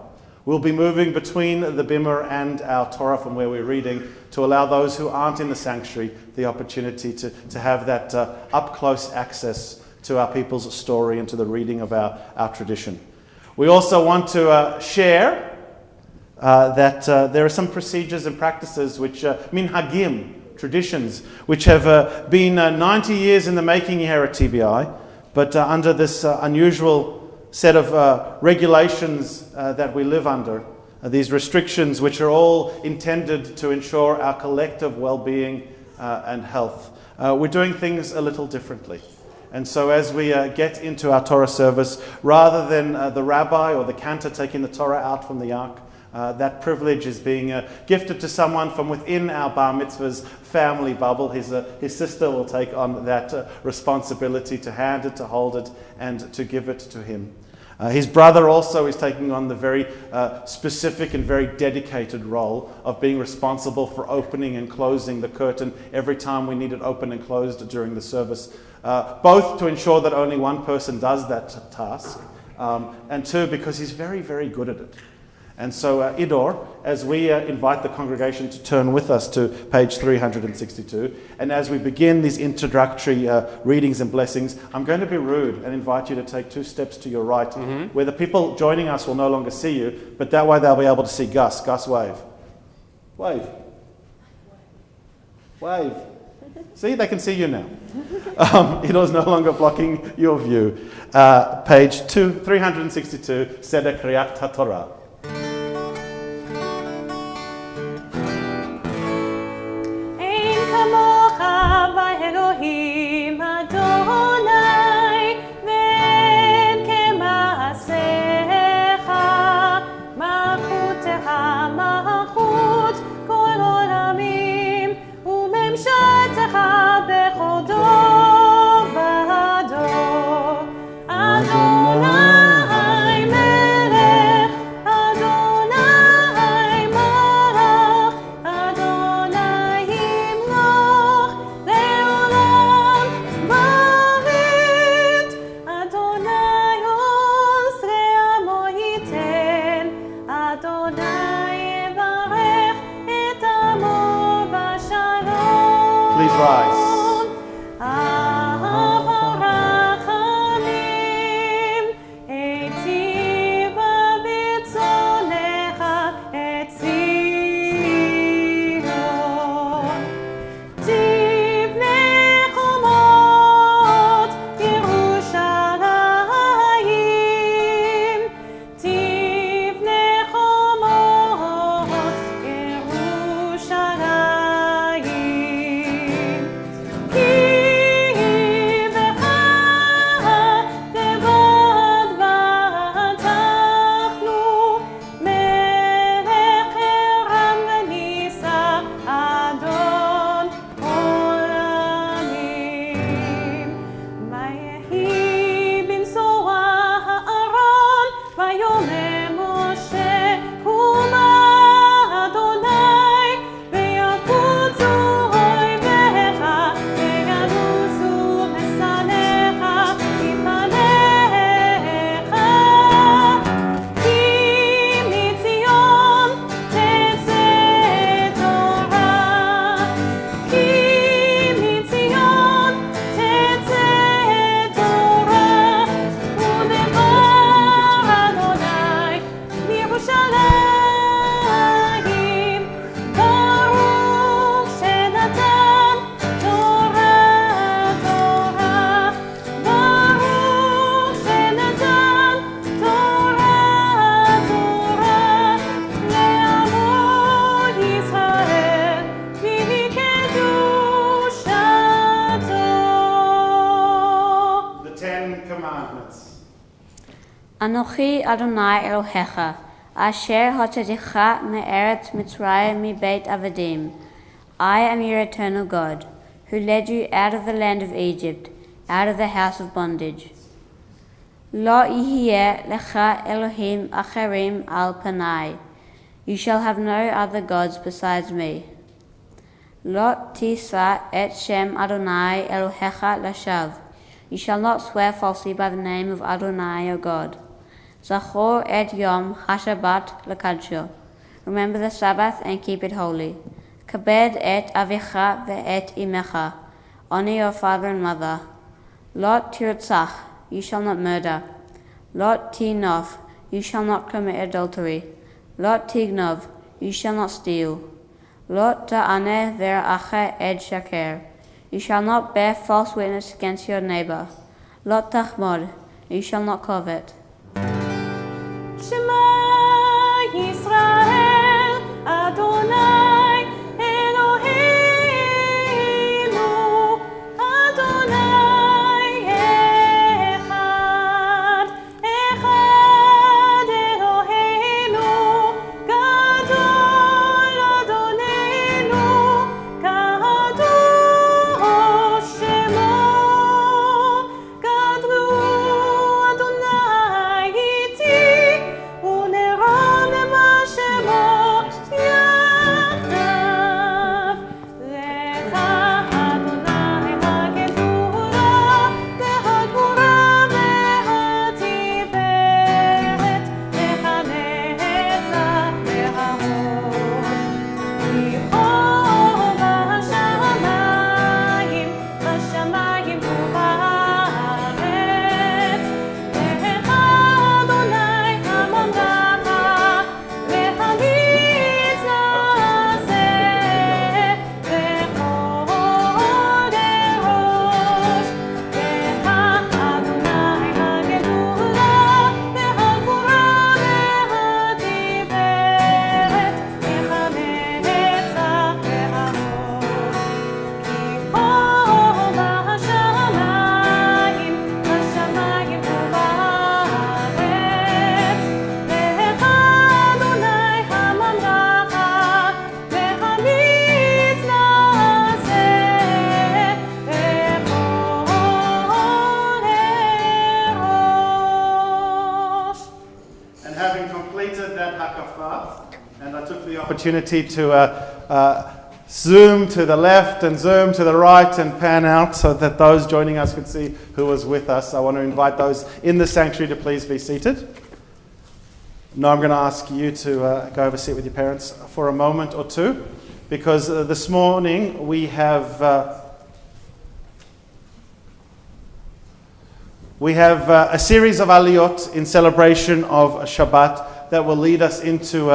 we'll be moving between the Bimmer and our Torah from where we're reading to allow those who aren't in the sanctuary the opportunity to have that up-close access to our people's story and to the reading of our tradition. We also want to share that there are some procedures and practices which, minhagim, traditions, which have been 90 years in the making here at TBI, but under this unusual set of regulations that we live under, these restrictions which are all intended to ensure our collective well-being and health. We're doing things a little differently. And so as we get into our Torah service, rather than the rabbi or the cantor taking the Torah out from the ark, that privilege is being gifted to someone from within our Bar Mitzvah's family bubble. His sister will take on that responsibility to hand it, to hold it, and to give it to him. His brother also is taking on the very specific and very dedicated role of being responsible for opening and closing the curtain every time we need it open and closed during the service, both to ensure that only one person does that task, and two, because he's very, very good at it. And so, Idor, as we invite the congregation to turn with us to page 362, and as we begin these introductory readings and blessings, I'm going to be rude and invite you to take 2 steps to your right, where the people joining us will no longer see you, but that way they'll be able to see Gus. Gus, wave. Wave. Wave. See, they can see you now. Idor's no longer blocking your view. Page 362, Seder Kriyat HaTorah. Elohim Adonai ve'en kema'asecha malchutecha malchut kol olamim u'memshaltecha bechol dor v'dor Adonai melech Anochi Adonai Elohecha, Asher Hotzaticha me'eretz Mitzrayim mi Beit Avadim. I am your eternal God, who led you out of the land of Egypt, out of the house of bondage. Lo yihiyeh lecha Elohim acherim al panai. You shall have no other gods besides me. Lo tisa et shem Adonai Elohecha lashav. You shall not swear falsely by the name of Adonai your God. Zachor et yom hashabat lekadsho. Remember the Sabbath and keep it holy. Kabed et avicha ve'et imecha. Honor your father and mother. Lo tirtzach. You shall not murder. Lo tinof. You shall not commit adultery. Lo tignov. You shall not steal. Lo ta'aneh ver'acha ed shaker. You shall not bear false witness against your neighbor. Lo tachmod. You shall not covet. Shema Yisrael, Adonai Eloheinu, Adonai Echad, Echad Eloheinu, Gadol Adonenu, Kadosh Shemo, Gadlu Adonai iti, Uneron ema Shemo yachdav. Lecha Adonai hagedula, והגבורה והתפארת, והנצח והראש. כי חוב השמיים, בשמיים ובארץ. לך אדוני הממלכה, והמיץ נעשה, וכל דרוש. לך אדוני הגדולה, והגבורה והתפארת, והנצח והראש. כי חוב השמיים, בשמיים ובארץ. לך אדוני הממלכה, והמיץ נעשה, וכל דרוש. And having completed that hakafah, and I took the opportunity to zoom to the left and zoom to the right and pan out so that those joining us could see who was with us. I want to invite those in the sanctuary to please be seated. Now I'm going to ask you to go have a seat with your parents for a moment or two, because this morning we have a series of aliyot in celebration of Shabbat that will lead us into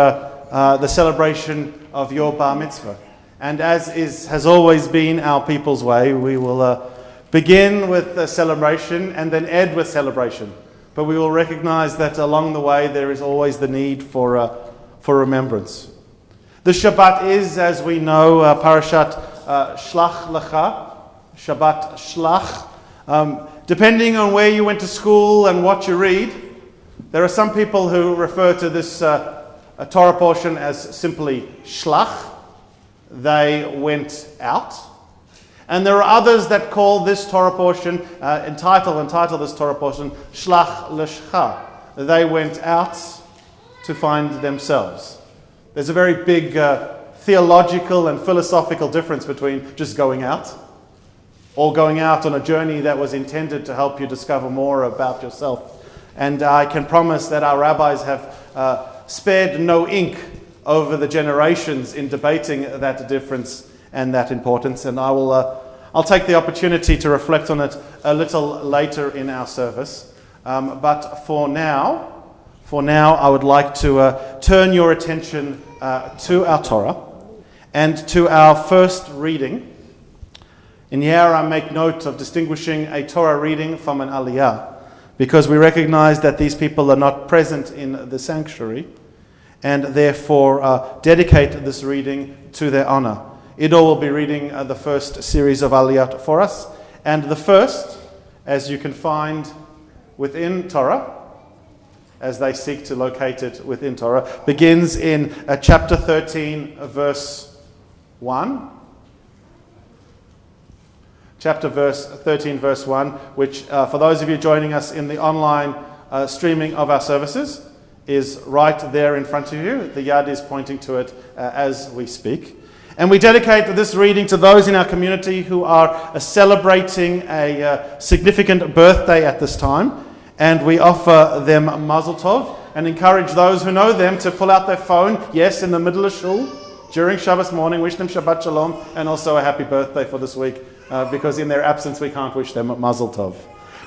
the celebration of your bar mitzvah. And as has always been our people's way, we will begin with a celebration and then end with celebration. But we will recognize that along the way there is always the need for remembrance. The Shabbat is, as we know, Parashat Shlach Lecha, Shabbat Shlach. Depending on where you went to school and what you read, there are some people who refer to this Torah portion as simply Shlach. They went out. And there are others that call this Torah portion, entitle this Torah portion, Shlach L'Shcha. They went out to find themselves. There's a very big theological and philosophical difference between just going out or going out on a journey that was intended to help you discover more about yourself. And I can promise that our rabbis have spared no ink over the generations in debating that difference and that importance. And I'll take the opportunity to reflect on it a little later in our service. But for now, I would like to turn your attention to our Torah and to our first reading. In here, I make note of distinguishing a Torah reading from an aliyah, because we recognize that these people are not present in the sanctuary, and therefore dedicate this reading to their honor. Ido will be reading the first series of aliyot for us, and the first, as you can find within Torah, as they seek to locate it within Torah, begins in chapter 13, verse 1. Chapter 13, verse 1, which for those of you joining us in the online streaming of our services, is right there in front of you. The yad is pointing to it as we speak. And we dedicate this reading to those in our community who are celebrating a significant birthday at this time. And we offer them Mazel Tov and encourage those who know them to pull out their phone, yes, in the middle of shul, during Shabbos morning, wish them Shabbat Shalom, and also a happy birthday for this week, because in their absence we can't wish them Mazel Tov.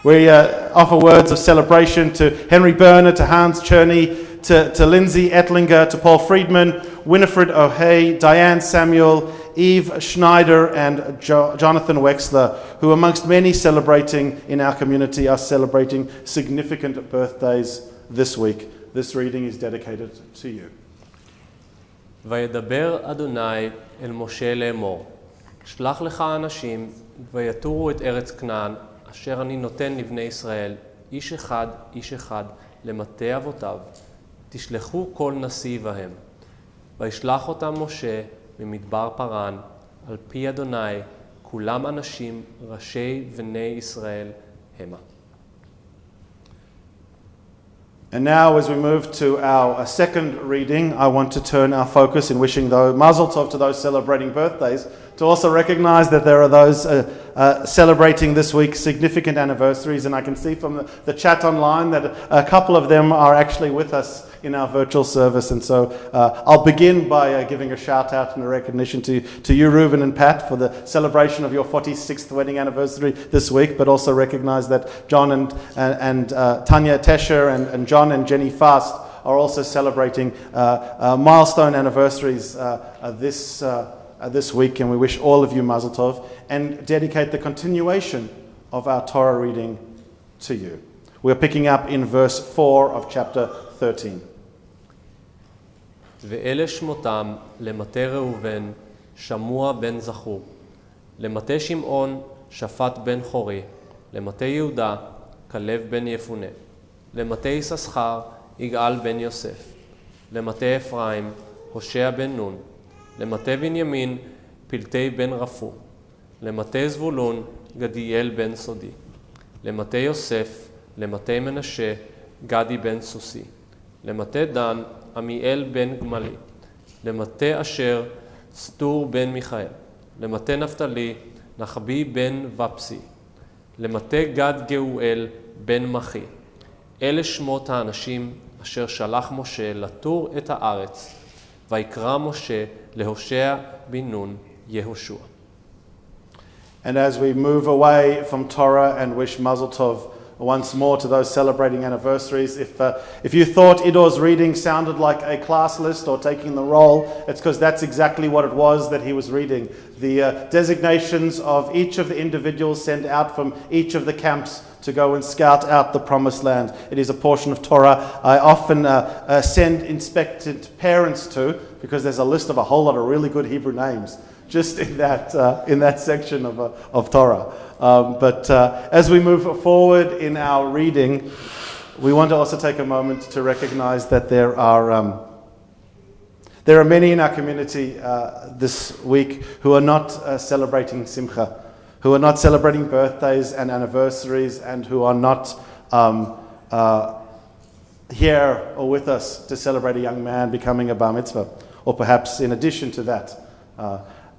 We offer words of celebration to Henry Berner, to Hans Cherney, to Lindsay Ettlinger, to Paul Friedman, Winifred O'Hay, Diane Samuel, Eve Schneider, and Jonathan Wexler, who amongst many celebrating in our community are celebrating significant birthdays this week. This reading is dedicated to you. וידבר אדוני אל משה לאמור, שלח לך אנשים ויתורו את ארץ כנען, אשר אני נותן לבני ישראל, איש אחד, למטה אבותיו. תשלחו כל נשיא בהם. וישלח אותם משה ממדבר פרן, על פי אדוני, כולם אנשים, ראשי בני ישראל המה. And now, as we move to our second reading, I want to turn our focus in wishing Mazel Tov to those celebrating birthdays, to also recognize that there are those celebrating this week significant anniversaries. And I can see from the chat online that a couple of them are actually with us in our virtual service. And so I'll begin by giving a shout out and a recognition to you, Reuben and Pat, for the celebration of your 46th wedding anniversary this week, but also recognize that John and Tanya Tesher and John and Jenny Fast are also celebrating milestone anniversaries this week, and we wish all of you Mazel Tov and dedicate the continuation of our Torah reading to you. We're picking up in verse 4 of chapter 13. ואלה שמותם למטה ראובן, שמוע בן זכור, למטה שמעון, שפט בן חורי, למטה יהודה, כלב בן יפונה, למטה יששכר, יגאל בן יוסף, למטה אפרים, הושע בן נון, למטה בנימין, פלטי בן רפו, למטה זבולון, גדיאל בן סודי, למטה יוסף, למטה מנשה, גדי בן סוסי, למטה דן, עמיאל בן גמלי, למטה אשר, סטור בן מיכאל, למטה נפתלי, נחבי בן ופסי, למטה גד גאואל בן מחי. אלה שמות האנשים אשר שלח משה לתור את הארץ, ויקרא משה להושע בן נון יהושע. And as we move away from Torah and wish Mazel Tov once more to those celebrating anniversaries, if you thought Idor's reading sounded like a class list or taking the roll, it's because that's exactly what it was that he was reading. The designations of each of the individuals sent out from each of the camps to go and scout out the promised land. It is a portion of Torah I often send inspected parents to, because there's a list of a whole lot of really good Hebrew names just in that section of Torah. But as we move forward in our reading, we want to also take a moment to recognize that there are many in our community this week who are not celebrating Simcha, who are not celebrating birthdays and anniversaries, and who are not here or with us to celebrate a young man becoming a bar mitzvah, or perhaps in addition to that.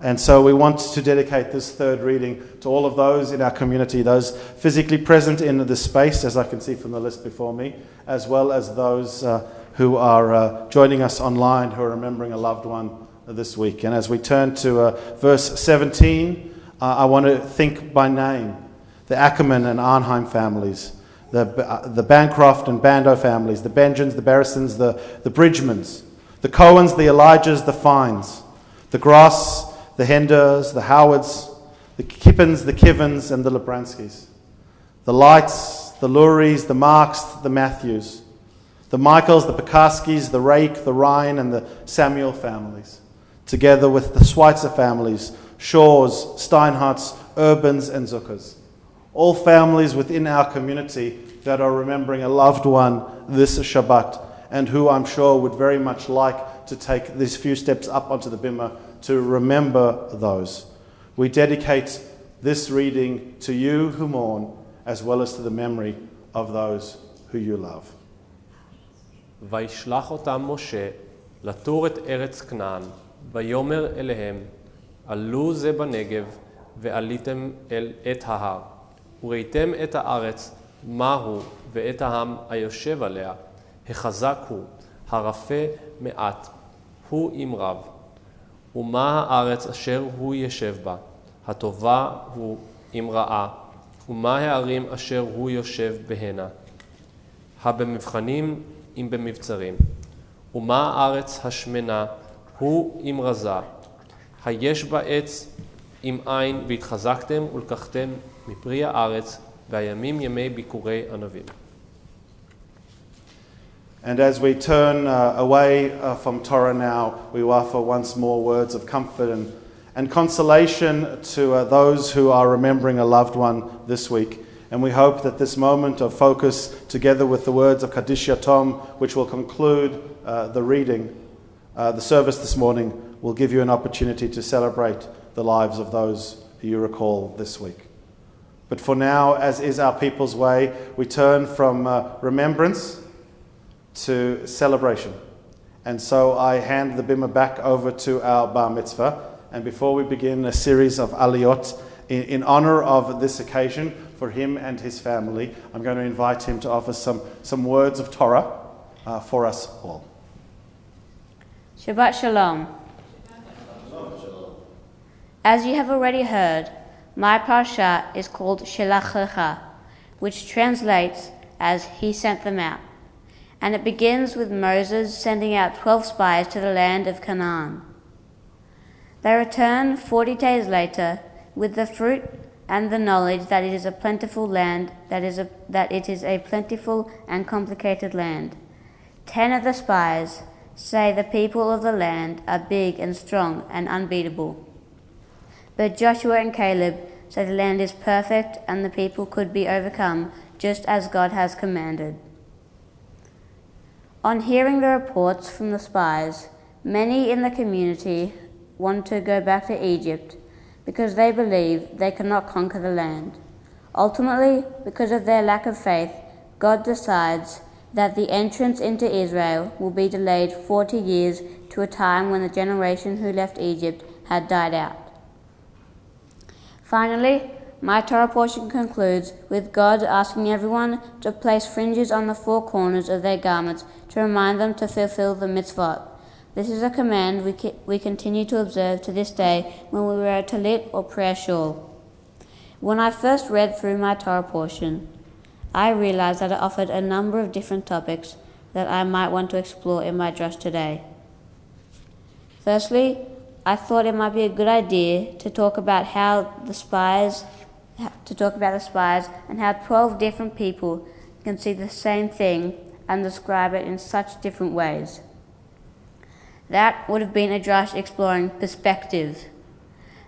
And so we want to dedicate this third reading to all of those in our community, those physically present in the space, as I can see from the list before me, as well as those who are joining us online, who are remembering a loved one this week. And as we turn to verse 17, I want to think by name the Ackerman and Arnheim families, the Bancroft and Bando families, the Benjans, the Barrisons, the Bridgmans, the Cohens, the Elijahs, the Fines, the Gross, the Henders, the Howards, the Kippens, the Kivens, and the Lebranskis, the Lights, the Luries, the Marks, the Matthews, the Michaels, the Pekarskis, the Rake, the Ryan, and the Samuel families, together with the Schweitzer families, Shaws, Steinhardts, Urbans, and Zuckers. all families within our community that are remembering a loved one this Shabbat and who I'm sure would very much like to take these few steps up onto the bimah to remember those. We dedicate this reading to you who mourn, as well as to the memory of those who you love. וישלח אותם משה לתור את ארץ כנען, ויאמר אליהם, עלו זה בנגב, ועליתם את ההר, וראיתם את הארץ, מהו, ואת העם היושב עליה, החזק הוא, הרפה מעט, הוא עם רב, ומה הארץ אשר הוא ישב בה, הטובה הוא עם רעה, ומה הערים אשר הוא יושב בהנה, הבמבחנים אם במבצרים, ומה הארץ השמנה הוא עם רזה, היש בה עץ עם עין והתחזקתם ולקחתם מפרי הארץ, והימים ימי ביקורי ענבים. And as we turn away from Torah now, we offer once more words of comfort and consolation to those who are remembering a loved one this week. And we hope that this moment of focus, together with the words of Kaddish Yatom, which will conclude the reading, the service this morning, will give you an opportunity to celebrate the lives of those who you recall this week. But for now, as is our people's way, we turn from remembrance to celebration. And so I hand the bimah back over to our bar mitzvah. And before we begin a series of aliyot in honor of this occasion for him and his family, I'm going to invite him to offer some words of Torah for us all. Shabbat Shalom. As you have already heard, my parsha is called Shelach Lecha, which translates as He sent them out. And it begins with Moses sending out 12 spies to the land of Canaan. They return 40 days later with the fruit and the knowledge that it is a plentiful land, that it is a plentiful and complicated land. 10 of the spies say the people of the land are big and strong and unbeatable. But Joshua and Caleb say the land is perfect and the people could be overcome just as God has commanded. On hearing the reports from the spies, many in the community want to go back to Egypt because they believe they cannot conquer the land. Ultimately, because of their lack of faith, God decides that the entrance into Israel will be delayed 40 years to a time when the generation who left Egypt had died out. Finally, my Torah portion concludes with God asking everyone to place fringes on the four corners of their garments to remind them to fulfill the mitzvah. This is a command we continue to observe to this day when we wear a talit or prayer shawl. When I first read through my Torah portion, I realized that it offered a number of different topics that I might want to explore in my drush today. Firstly, I thought it might be a good idea to talk about the spies and how 12 different people can see the same thing and describe it in such different ways. That would have been a drush exploring perspective.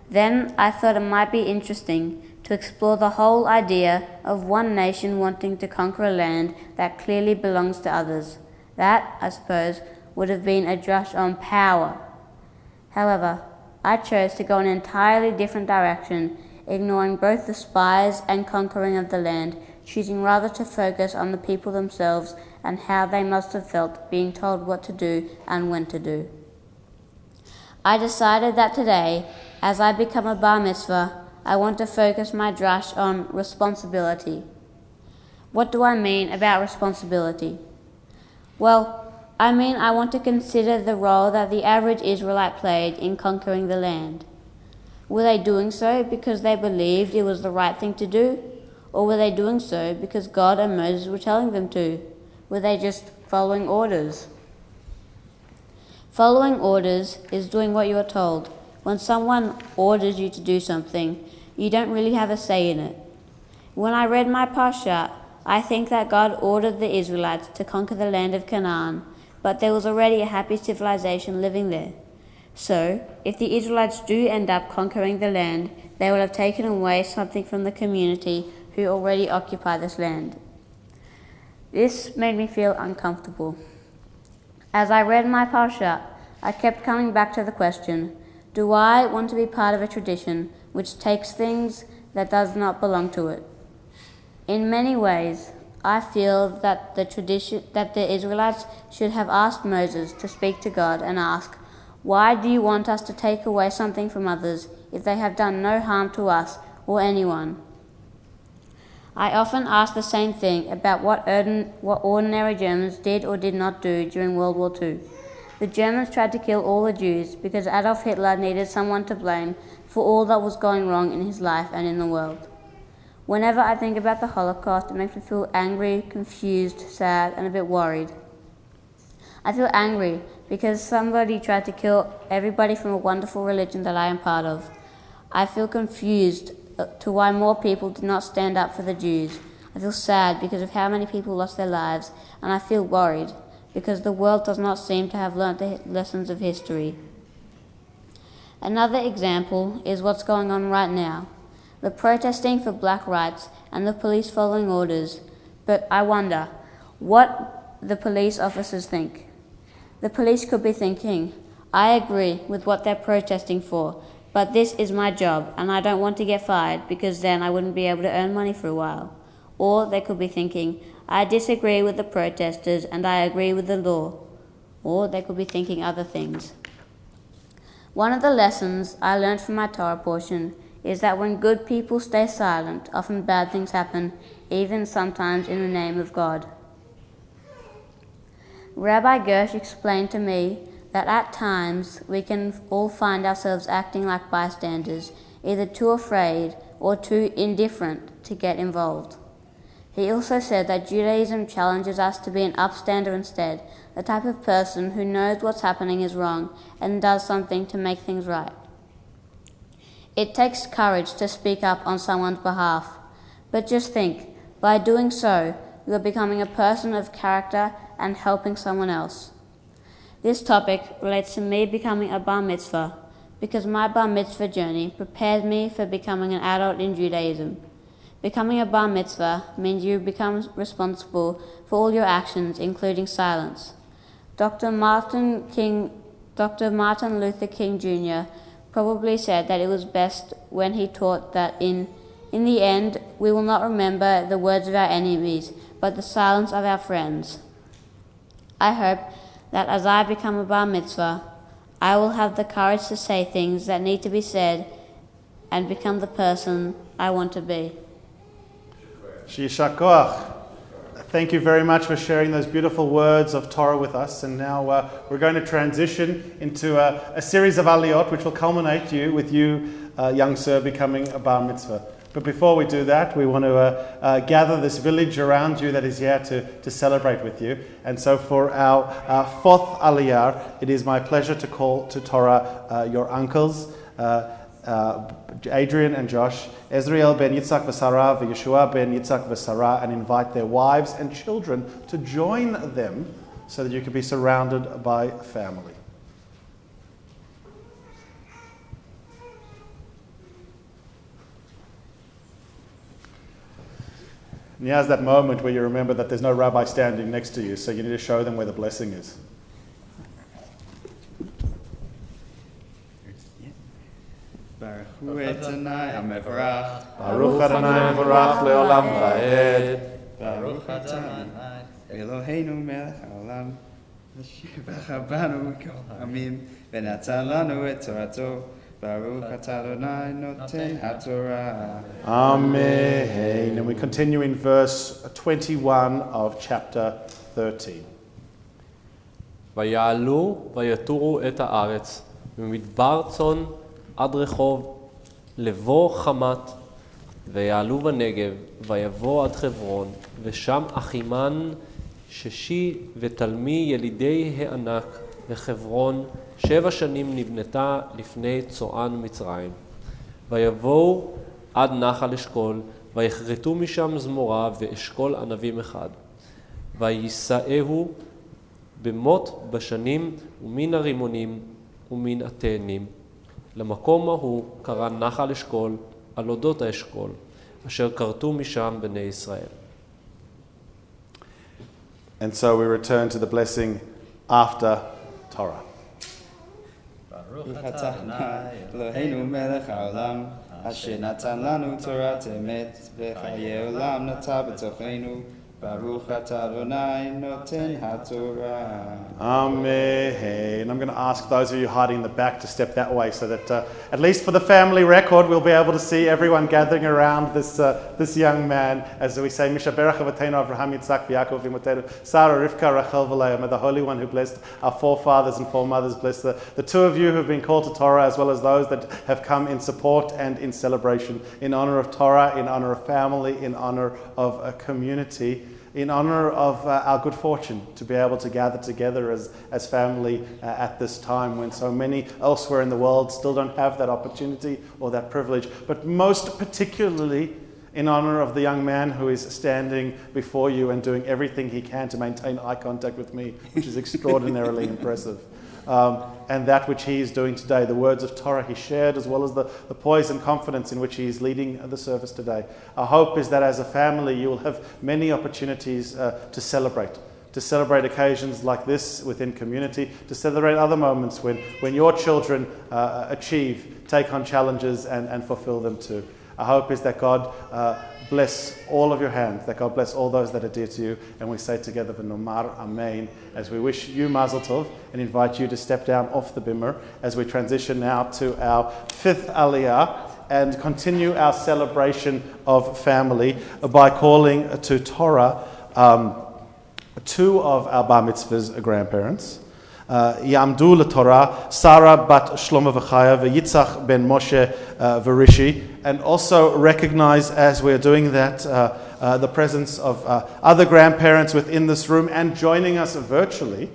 Then I thought it might be interesting to explore the whole idea of one nation wanting to conquer a land that clearly belongs to others. That, I suppose, would have been a drush on power. However, I chose to go in an entirely different direction, ignoring both the spies and conquering of the land, choosing rather to focus on the people themselves and how they must have felt being told what to do and when to do. I decided that today, as I become a bar mitzvah, I want to focus my drush on responsibility. What do I mean about responsibility? Well, I mean I want to consider the role that the average Israelite played in conquering the land. Were they doing so because they believed it was the right thing to do? Or were they doing so because God and Moses were telling them to? Were they just following orders? Following orders is doing what you are told. When someone orders you to do something, you don't really have a say in it. When I read my parsha, I think that God ordered the Israelites to conquer the land of Canaan, but there was already a happy civilization living there. So, if the Israelites do end up conquering the land, they will have taken away something from the community who already occupy this land. This made me feel uncomfortable. As I read my parsha, I kept coming back to the question, do I want to be part of a tradition which takes things that does not belong to it? In many ways, I feel that the Israelites should have asked Moses to speak to God and ask, why do you want us to take away something from others if they have done no harm to us or anyone? I often ask the same thing about what ordinary Germans did or did not do during World War II. The Germans tried to kill all the Jews because Adolf Hitler needed someone to blame for all that was going wrong in his life and in the world. Whenever I think about the Holocaust, it makes me feel angry, confused, sad, and a bit worried. I feel angry because somebody tried to kill everybody from a wonderful religion that I am part of. I feel confused to why more people did not stand up for the Jews. I feel sad because of how many people lost their lives, and I feel worried because the world does not seem to have learnt the lessons of history. Another example is what's going on right now, the protesting for black rights and the police following orders. But I wonder what the police officers think. The police could be thinking, I agree with what they're protesting for, but this is my job and I don't want to get fired because then I wouldn't be able to earn money for a while. Or they could be thinking, I disagree with the protesters and I agree with the law. Or they could be thinking other things. One of the lessons I learned from my Torah portion is that when good people stay silent, often bad things happen, even sometimes in the name of God. Rabbi Gersh explained to me that at times we can all find ourselves acting like bystanders, either too afraid or too indifferent to get involved. He also said that Judaism challenges us to be an upstander instead, the type of person who knows what's happening is wrong and does something to make things right. It takes courage to speak up on someone's behalf, but just think, by doing so, you are becoming a person of character and helping someone else. This topic relates to me becoming a bar mitzvah, because my bar mitzvah journey prepared me for becoming an adult in Judaism. Becoming a bar mitzvah means you become responsible for all your actions, including silence. Dr. Martin Luther King Jr. probably said that it was best when he taught that in the end, we will not remember the words of our enemies, but the silence of our friends. I hope that as I become a bar mitzvah, I will have the courage to say things that need to be said and become the person I want to be. Yishar koach. Thank you very much for sharing those beautiful words of Torah with us. And now we're going to transition into a series of aliyot, which will culminate with you, young sir, becoming a bar mitzvah. But before we do that, we want to gather this village around you that is here to celebrate with you. And so for our fourth aliyah, it is my pleasure to call to Torah your uncles, Adrian and Josh, Ezriel ben Yitzhak v'Sarah, Yeshua ben Yitzhak v'Sarah, and invite their wives and children to join them so that you can be surrounded by family. Now's that moment where you remember that there's no rabbi standing next to you, so you need to show them where the blessing is. Baruch hu Adonai HaMevorach. Baruch Adonai Mevorach leolam va'ed. Baruch Adonai Eloheinu melech haolam. V'shivach banu kol hamim. V'natzal lanu et torato. Baruch Adonai noten haTorah. Amen. And we continue in verse 21 of chapter 13. ויעלו ויתורו את הארץ, ממדבר צאן עד רחוב, לבוא חמת, ויעלו בנגב, ויבוא עד חברון, ושם אחימן, ששי ותלמי ילידי הענק, לחברון, 7 שנים נבנתה לפני צוען מצרים. ויבואו עד נחל אשכול, ויחרטו משם זמורה ואשכול ענבים אחד. ויישאהו במות בשנים ומן הרימונים ומן התאנים. למקום ההוא קרא נחל אשכול על אודות האשכול. אשר כרתו משם בני ישראל. And so we return to the blessing after Torah. ברוך אתה אדוני אלוהינו מלך העולם אשר נתן לנו תורת אמת וחיי עולם נטע בתוכנו ברוך אתה אדוני נותן התורה. Amen. I'm going to ask those of you hiding in the back to step that way so that at least for the family record we'll be able to see everyone gathering around this young man as we say Mishaberach Avotenu Avraham Yitzchak Yaakov Imotenu Sarah Rivka Rachel V'Leah. May the Holy One who blessed our forefathers and foremothers bless the two of you who have been called to Torah as well as those that have come in support and in celebration in honor of Torah, in honor of family, in honor of a community, in honor of our good fortune to be able to gather together as family at this time when so many elsewhere in the world still don't have that opportunity or that privilege, but most particularly in honor of the young man who is standing before you and doing everything he can to maintain eye contact with me, which is extraordinarily impressive. And that which he is doing today, the words of Torah he shared, as well as the poise and confidence in which he is leading the service today. Our hope is that as a family you will have many opportunities to celebrate occasions like this within community, to celebrate other moments when your children achieve, take on challenges and fulfill them too. Our hope is that God bless all of your hands, that God bless all those that are dear to you, and we say together v'nomar amen as we wish you mazel tov and invite you to step down off the bimmer as we transition now to our fifth aliyah and continue our celebration of family by calling to Torah two of our bar mitzvah's grandparents. Yamdu l'Torah, Sarah bat Shlomo v'Chaya, v'Yitzchak ben Moshe v'Rishi, and also recognize as we're doing that the presence of other grandparents within this room and joining us virtually,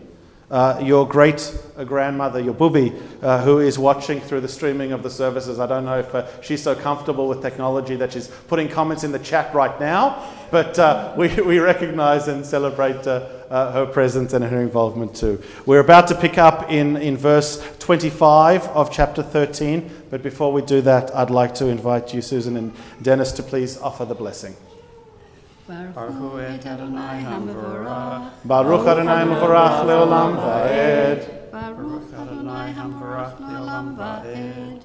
your great grandmother, your bubi, who is watching through the streaming of the services. I don't know if she's so comfortable with technology that she's putting comments in the chat right now, but we recognize and celebrate her presence and her involvement too. We're about to pick up in verse 25 of chapter 13, but before we do that, I'd like to invite you, Susan and Dennis, to please offer the blessing. Baruch et Adonai HaMevorach. Baruch Adonai Mevorach leolam va'ed. Baruch Adonai HaMevorach leolam va'ed.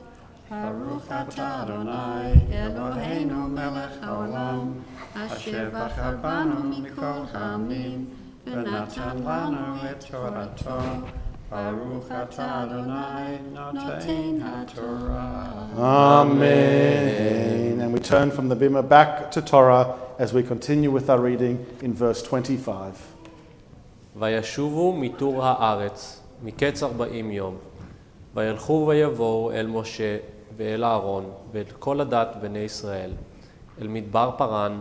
Baruch atah Adonai Eloheinu melech haolam asher bachar banu mikol ha'amim v'natan lanu et torato. Baruch atah Adonai noten haTorah. Amen. And we turn from the bimah back to Torah as we continue with our reading in verse 25. וישובו מתור הארץ מקץ 40 יום וילכו ויבואו אל משה ואל אהרון ואל כל הדת בני ישראל אל מדבר פרן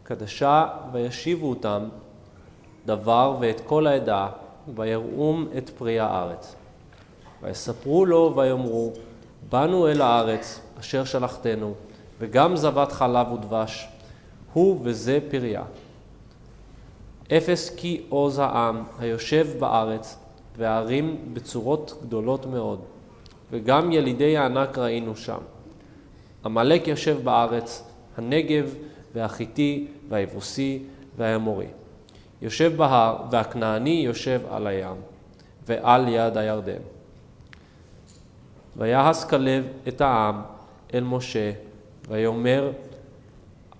קדשה וישיבו אותם דבר ואת כל העדה ויראום את פרי הארץ ויספרו לו ויאמרו באנו אל הארץ אשר שלחתנו וגם זבת חלב ודבש הוא וזה פריה. אפס כי עוז העם היושב בארץ והערים בצורות גדולות מאוד וגם ילידי הענק ראינו שם. עמלק יושב בארץ, הנגב והחיתי והיבוסי והאמורי. יושב בהר והכנעני יושב על הים ועל יד הירדן. ויעש כלב את העם אל משה ויאמר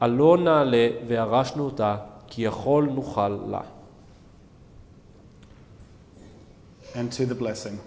עלו נעלה וירשנו אותה כי יכול נוכל לה. And to the blessing.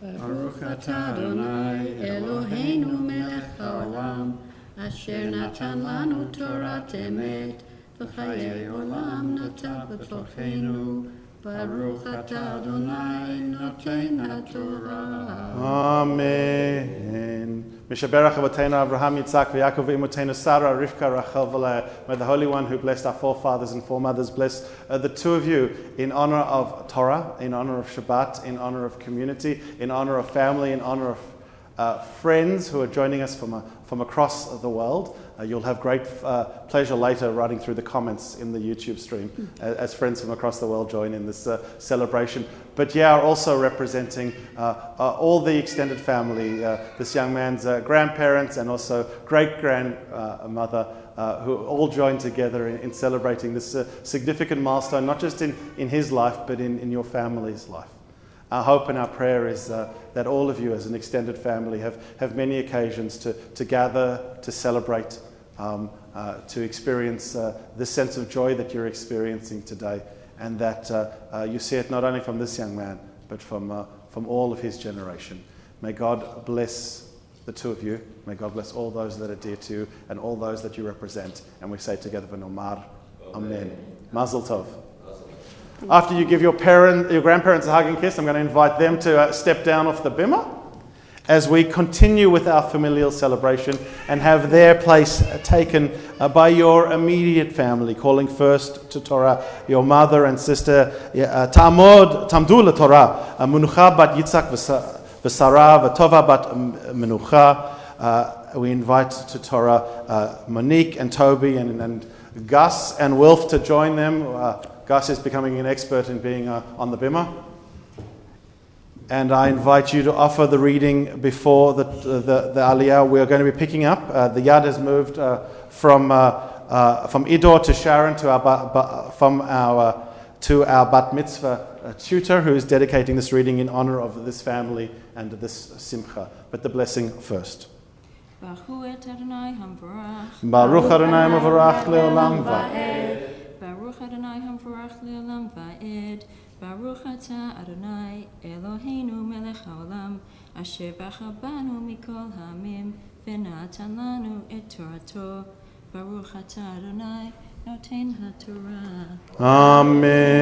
Baruch atah Adonai Eloheinu melech haolam asher natan lanu torat emet v'chayei olam nata b'tochenu. Baruch atah Adonai noten haTorah. Amen. Mishaberach Avotenu Avraham Yitzchak Yaakov Imotenu Sarah Rivka Rachel V'Leah. May the Holy One who blessed our forefathers and foremothers bless the two of you in honor of Torah, in honor of Shabbat, in honor of community, in honor of family, in honor of friends who are joining us from from across the world. You'll have great pleasure later writing through the comments in the YouTube stream as friends from across the world join in this celebration. But yeah, also representing all the extended family, this young man's grandparents and also great-grandmother, who all joined together in celebrating this significant milestone, not just in his life, but in your family's life. Our hope and our prayer is that all of you as an extended family have many occasions to gather, to celebrate, to experience this sense of joy that you're experiencing today, and that you see it not only from this young man, but from all of his generation. May God bless the two of you. May God bless all those that are dear to you and all those that you represent. And we say together, V'nomar, Amen. Mazel Tov. After you give your grandparents a hug and kiss, I'm going to invite them to step down off the bimah as we continue with our familial celebration and have their place taken by your immediate family, calling first to Torah your mother and sister, Tamdu LeTorah, Menucha bat Yitzhak v'Sarah v'Tova bat Menucha. We invite to Torah Monique and Toby and Gus and Wilf to join them. Gus is becoming an expert in being on the bimah. And I invite you to offer the reading before the Aliyah. We are going to be picking up. The Yad has moved from Idor to Sharon to our Bat Mitzvah tutor, who is dedicating this reading in honor of this family and this simcha. But the blessing first. Baruch Adonai Mavarach Leolam Va'ed. Baruch Adonai Hamvarach Le'olam Va'ed. Baruch Atah Adonai Eloheinu Melech Haolam Asher Bacha Banu Mikol Ha'amim V'natan Lanu Et Torato. Baruch Atah Adonai Noten HaTorah. Amen.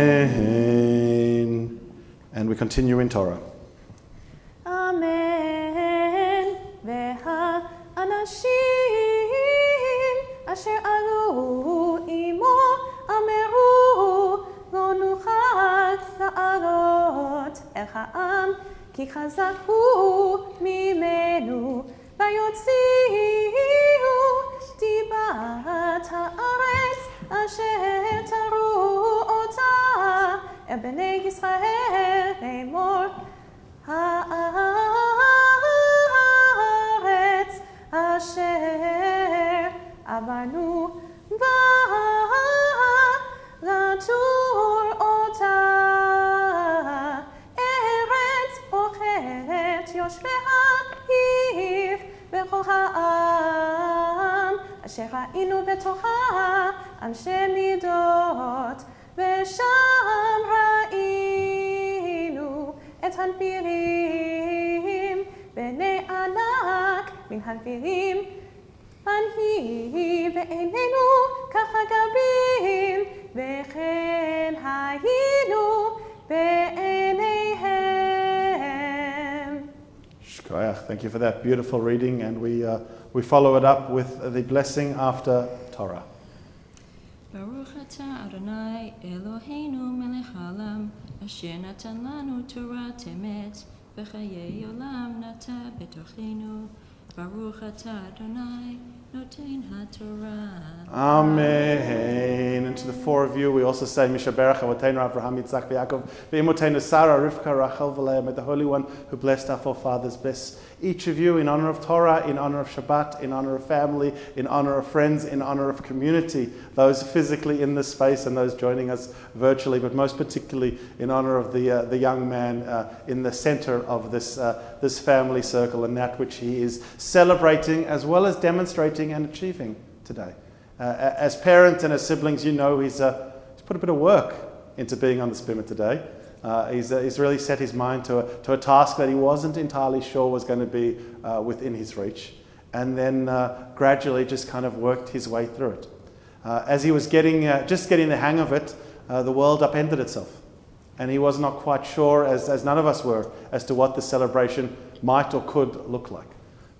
And we continue in Torah. Amen. Veha Anashim Asher Alu Imo Ameru Lo Nuchal La'alot El Ha'am Ki Chazak Hu Mimenu Vayotziu Dibat Haaretz Asher Taru Ota El Bnei Yisrael Lemor Haaretz Asher Avanu Latur Ota Eretz Ocheret Yoshbeha Hiv Bechol Ha'am Asher Ha'inu Betocha Anshe Midot Vesham Ra'inu Et Hanfirim Bnei Anak Min Hanfirim Anhi Ve'enenu Kachagabim Ve'chen Hayinu Be'eneihem. Shkoyach. Thank you for that beautiful reading, and we follow it up with the blessing after Torah. Baruch Atah Adonai Eloheinu Melech Haolam Asher Natan Lanu Torah Temet V'chayei Olam Nata Betochenu. Baruch Atah Adonai Noten HaTorah. Amen. And to the four of you, we also say, Mishaberach Avoteinu Avraham, Yitzchak, Yaakov, Ve'imoteinu Sarah, Rivka, Rachel, V'leah. May the Holy One who blessed our forefathers bless each of you in honor of Torah, in honor of Shabbat, in honor of family, in honor of friends, in honor of community, those physically in this space and those joining us virtually, but most particularly in honor of the young man in the center of this family circle and that which he is celebrating as well as demonstrating and achieving today. As parents and as siblings, you know he's put a bit of work into being on this bimah today. He's really set his mind to a task that he wasn't entirely sure was going to be within his reach, and then gradually just kind of worked his way through it. As he was getting the hang of it, the world upended itself, and he was not quite sure, as none of us were, as to what the celebration might or could look like.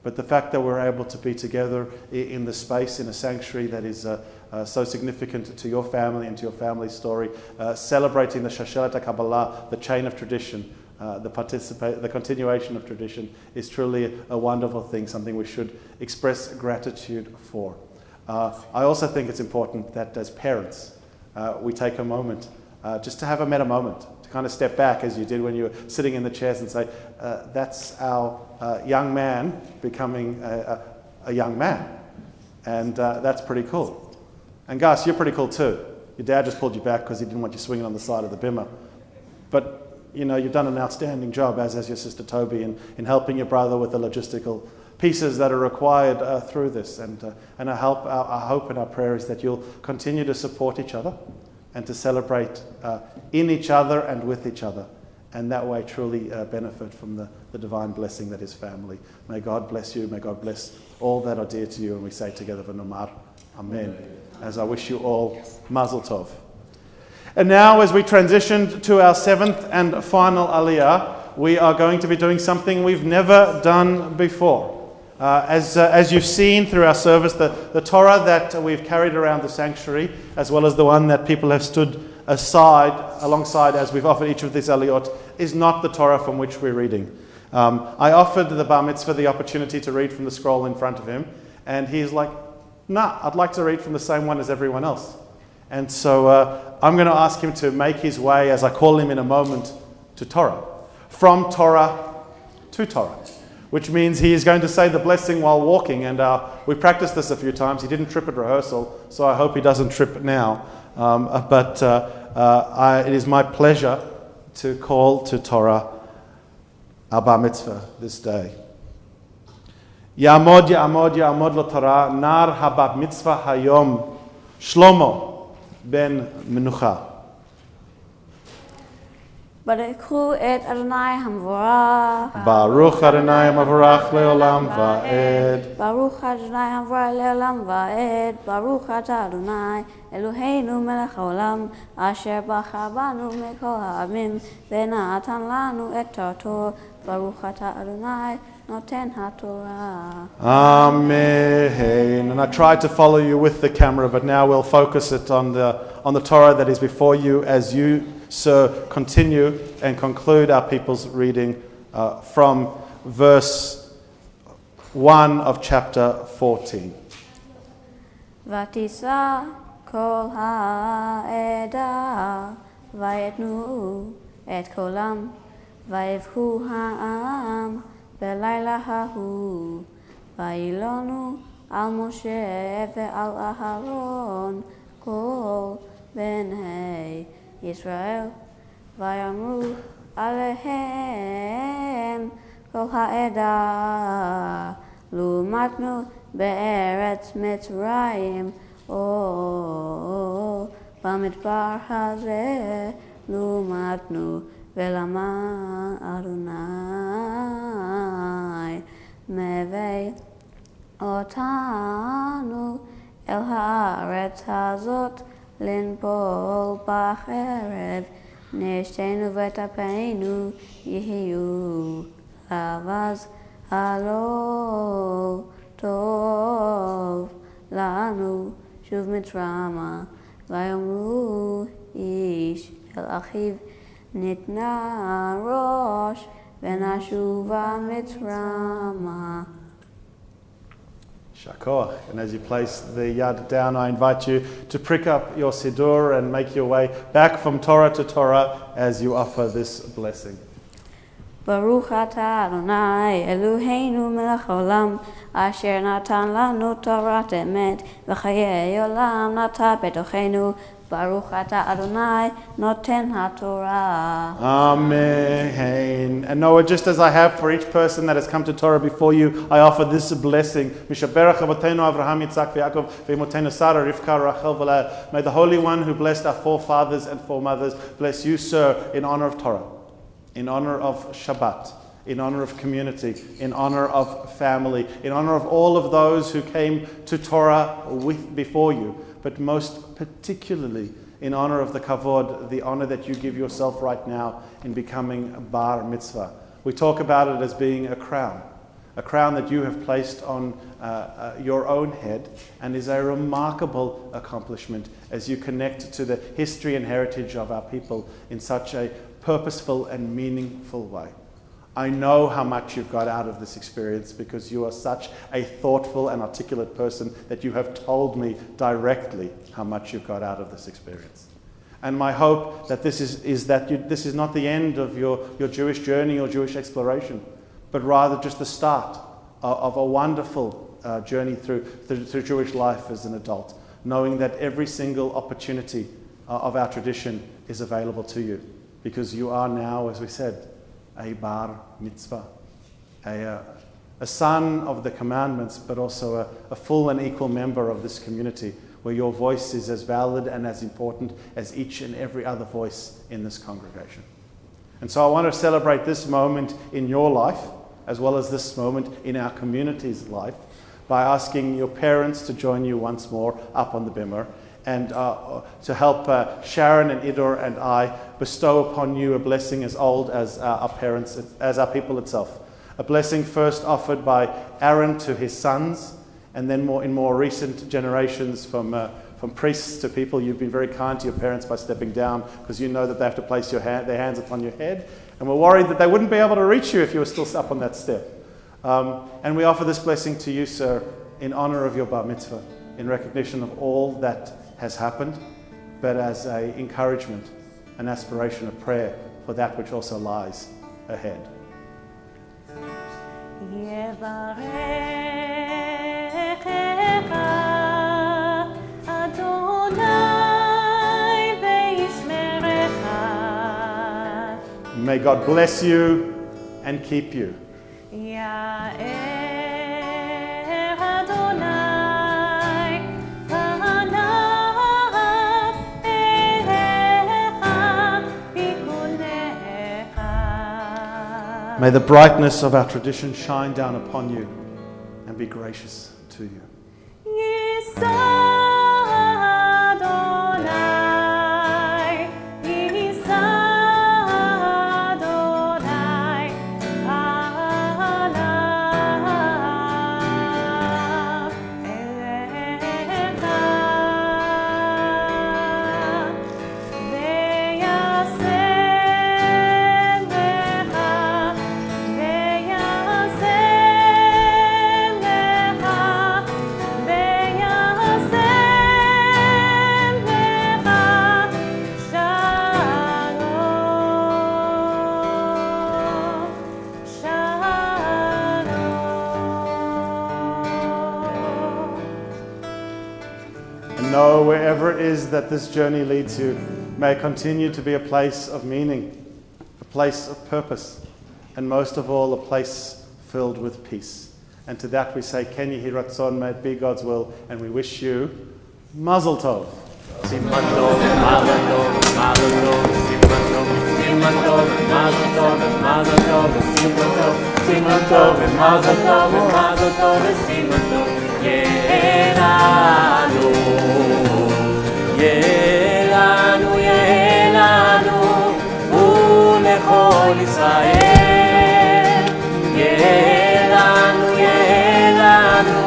But the fact that we're able to be together in the space, in a sanctuary that is so significant to your family and to your family's story, celebrating the Shashelet HaKabbalah, the chain of tradition, the continuation of tradition is truly a wonderful thing, something we should express gratitude for. I also think it's important that as parents, we take a moment just to have a meta moment, to kind of step back as you did when you were sitting in the chairs and say, that's our young man becoming a young man. And that's pretty cool. And Gus, you're pretty cool too. Your dad just pulled you back because he didn't want you swinging on the side of the bimmer. But you know, you've done an outstanding job, as has your sister Toby, in helping your brother with the logistical pieces that are required through this. And our hope and our prayer is that you'll continue to support each other and to celebrate in each other and with each other. And that way truly benefit from the divine blessing that is family. May God bless you. May God bless all that are dear to you. And we say together, V'nomar, Amen. As I wish you all Mazel Tov. And now, as we transition to our 7th and final Aliyah, we are going to be doing something we've never done before. As you've seen through our service, the Torah that we've carried around the sanctuary, as well as the one that people have stood alongside as we've offered each of these Aliyot, is not the Torah from which we're reading. I offered the Bar Mitzvah the opportunity to read from the scroll in front of him, and he's like, nah, I'd like to read from the same one as everyone else. And so I'm going to ask him to make his way, as I call him in a moment, to Torah. From Torah to Torah. Which means he is going to say the blessing while walking. And we practiced this a few times. He didn't trip at rehearsal, so I hope he doesn't trip now. But it is my pleasure to call to Torah our Bar Mitzvah this day. Ya'amod, ya'amod, ya'amod lo Torah, nar habat mitzvah hayom, Shlomo ben Menucha. Barakhu et Adonai Hamvorach. Baruch Adonai Mavarach leolam va'ed. Baruch Adonai Hamvorach leolam va'ed. Baruch Ata Adonai Eloheinu melech haolam asher bacha banu mikol ha'amim v'natan lanu et Torah. Baruch Ata Adonai noten haTorah. Amen. And I tried to follow you with the camera, but now we'll focus it on the Torah that is before you as you, sir, continue and conclude our people's reading from verse 1 of chapter 14. Vatisa kol ha'eda vayetnu et kolam vayevhu ha'am Belayla hahu, vayilonu al Moshe ve'al Aharon kol benei Yisrael, vayamru alehem kol ha'eda, lumatnu be'eretz Mitzrayim, o bamidbar hazeh, lumatnu Velama Adonai mevei otanu el haaretz hazot linpol b'cherev nishtenu v'tapeinu yihiyu avaz halo tov lanu shuv mitzrama vayomru ish el achiv Nitna Rosh Venashuva Mitzrama. Shakoch. And as you place the yad down, I invite you to prick up your siddur and make your way back from Torah to Torah as you offer this blessing. Baruch Ata Adonai Eloheinu melech haolam asher natan lanu Torah emet v'chayei olam nata betochenu. Baruch Ata Adonai noten haTorah. Amen. And Noah, just as I have for each person that has come to Torah before you, I offer this blessing. Mishaberach Avotenu Avraham, Yitzchak, Yaakov, V'imotenu Sarah, Rivka, Rachel, V'leah. May the Holy One who blessed our forefathers and foremothers bless you, sir, in honor of Torah, in honor of Shabbat, in honor of community, in honor of family, in honor of all of those who came to Torah before you, but most particularly in honor of the kavod, the honor that you give yourself right now in becoming bar mitzvah. We talk about it as being a crown that you have placed on your own head, and is a remarkable accomplishment as you connect to the history and heritage of our people in such a purposeful and meaningful way. I know how much you've got out of this experience because you are such a thoughtful and articulate person that you have told me directly how much you've got out of this experience. And my hope that this is not the end of your Jewish journey or Jewish exploration, but rather just the start of a wonderful journey through Jewish life as an adult, knowing that every single opportunity of our tradition is available to you, because you are now, as we said, a bar mitzvah, a son of the commandments, but also a full and equal member of this community, where your voice is as valid and as important as each and every other voice in this congregation. And so I want to celebrate this moment in your life, as well as this moment in our community's life, by asking your parents to join you once more up on the bimmer, and to help Sharon and Idor and I bestow upon you a blessing as old as our parents, as our people itself. A blessing first offered by Aaron to his sons, and then in more recent generations from priests to people. You've been very kind to your parents by stepping down, because you know that they have to place their hands upon your head, and we're worried that they wouldn't be able to reach you if you were still up on that step. And we offer this blessing to you, sir, in honor of your bar mitzvah, in recognition of all that has happened, but as an encouragement, an aspiration, a prayer for that which also lies ahead. May God bless you and keep you. May the brightness of our tradition shine down upon you and be gracious to you. Know wherever it is that this journey leads you, may it continue to be a place of meaning, a place of purpose, and most of all, a place filled with peace. And to that we say, Ken Yehi Ratzon, may it be God's will, and we wish you Mazel Tov. Siman Tov, Mazel Tov, Mazel Tov, Siman Tov, Siman Tov, Mazel Tov, Mazel Tov, Siman Tov, Siman Tov, Mazel Tov, Mazel Tov, Siman Tov, Yehelanu, Yehelanu, Yehelanu, ולכל ישראל, Yehelanu, Yehelanu,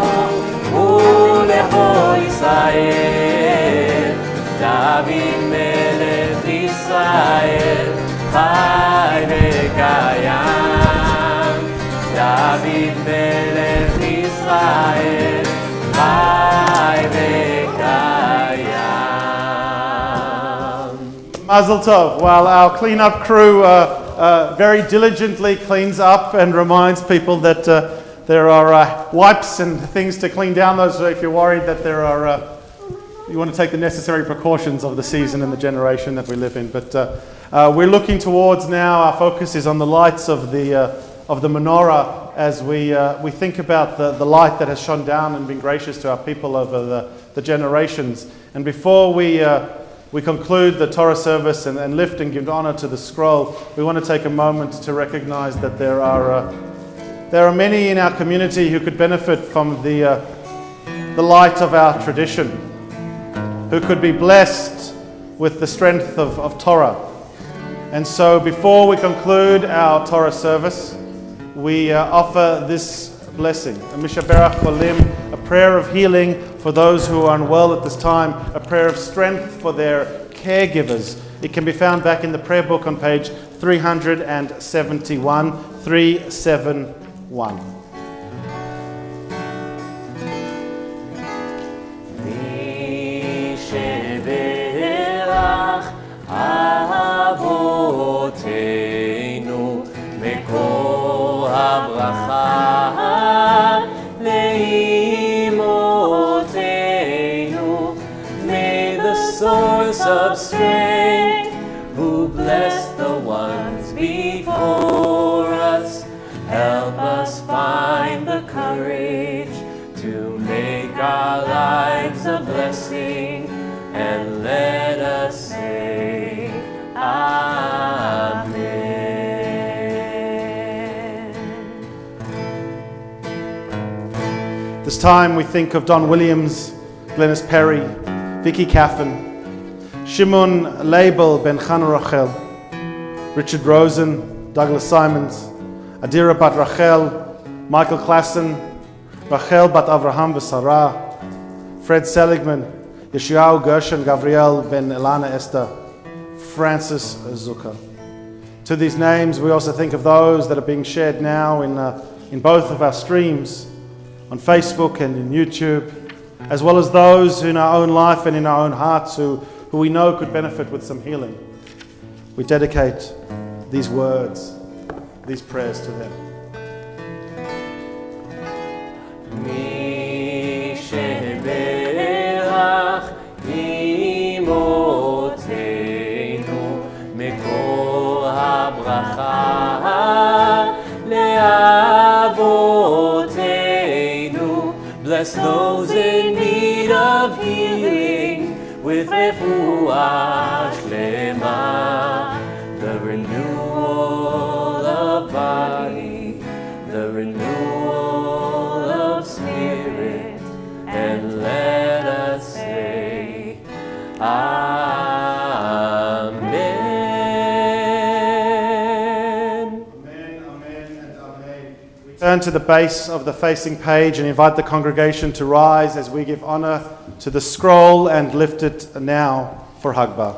ולכל ישראל, דוד מלך ישראל, חי וקיים, דוד מלך ישראל, חי וקיים. Mazel Tov. While our cleanup crew very diligently cleans up and reminds people that there are wipes and things to clean down those, if you're worried that there are, you want to take the necessary precautions of the season and the generation that we live in. But we're looking towards now, our focus is on the lights of the menorah as we think about the light that has shone down and been gracious to our people over the generations. And before we conclude the Torah service and lift and give honor to the scroll, we want to take a moment to recognize that there are many in our community who could benefit from the light of our tradition, who could be blessed with the strength of Torah. And so before we conclude our Torah service, we offer this blessing, a Mishaberach Olim, a prayer of healing for those who are unwell at this time, a prayer of strength for their caregivers It can be found back in the prayer book on page 371, 371. אבותינו מקור הברכה לאמותינו. May the source of strength who blessed the ones before us help us find the courage to make our lives a blessing, and let us say Amen. This time we think of Don Williams, Glennis Perry, Vicky Caffin, Shimon Label Ben Chana Rachel, Richard Rosen, Douglas Simons, Adira Bat Rachel, Michael Klassen, Rachel Bat Avraham V'Sarah, Fred Seligman, Yeshayahu Gershon Gabriel Ben Elana Esther, Francis Zucker. To these names we also think of those that are being shared now in both of our streams, on Facebook and in YouTube, as well as those in our own life and in our own hearts who we know could benefit with some healing. We dedicate these words, these prayers to them. Mi sheberach imotenu mekor habracha leavotenu. Bless those in need of healing with refuah shlema, the renewal of body, the renewal of spirit, and let us say Amen. Amen, amen, and amen. We turn to the base of the facing page and invite the congregation to rise as we give honor to the scroll and lift it now for Hagbah.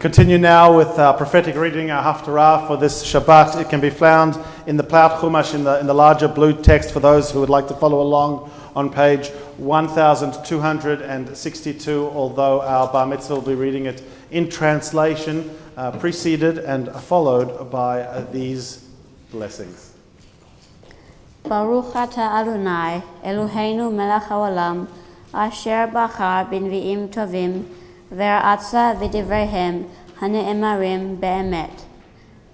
Continue now with our prophetic reading, our Haftarah for this Shabbat. It can be found in the Ploughed Chumash in the larger blue text for those who would like to follow along on page 1262, although our Bar Mitzvah will be reading it in translation, preceded and followed by these blessings. Baruch atah Adonai, Eloheinu melech haolam, asher bachar b'nvi'im tovim, Ve'atzah v'divreihem hane'emarim be'emet.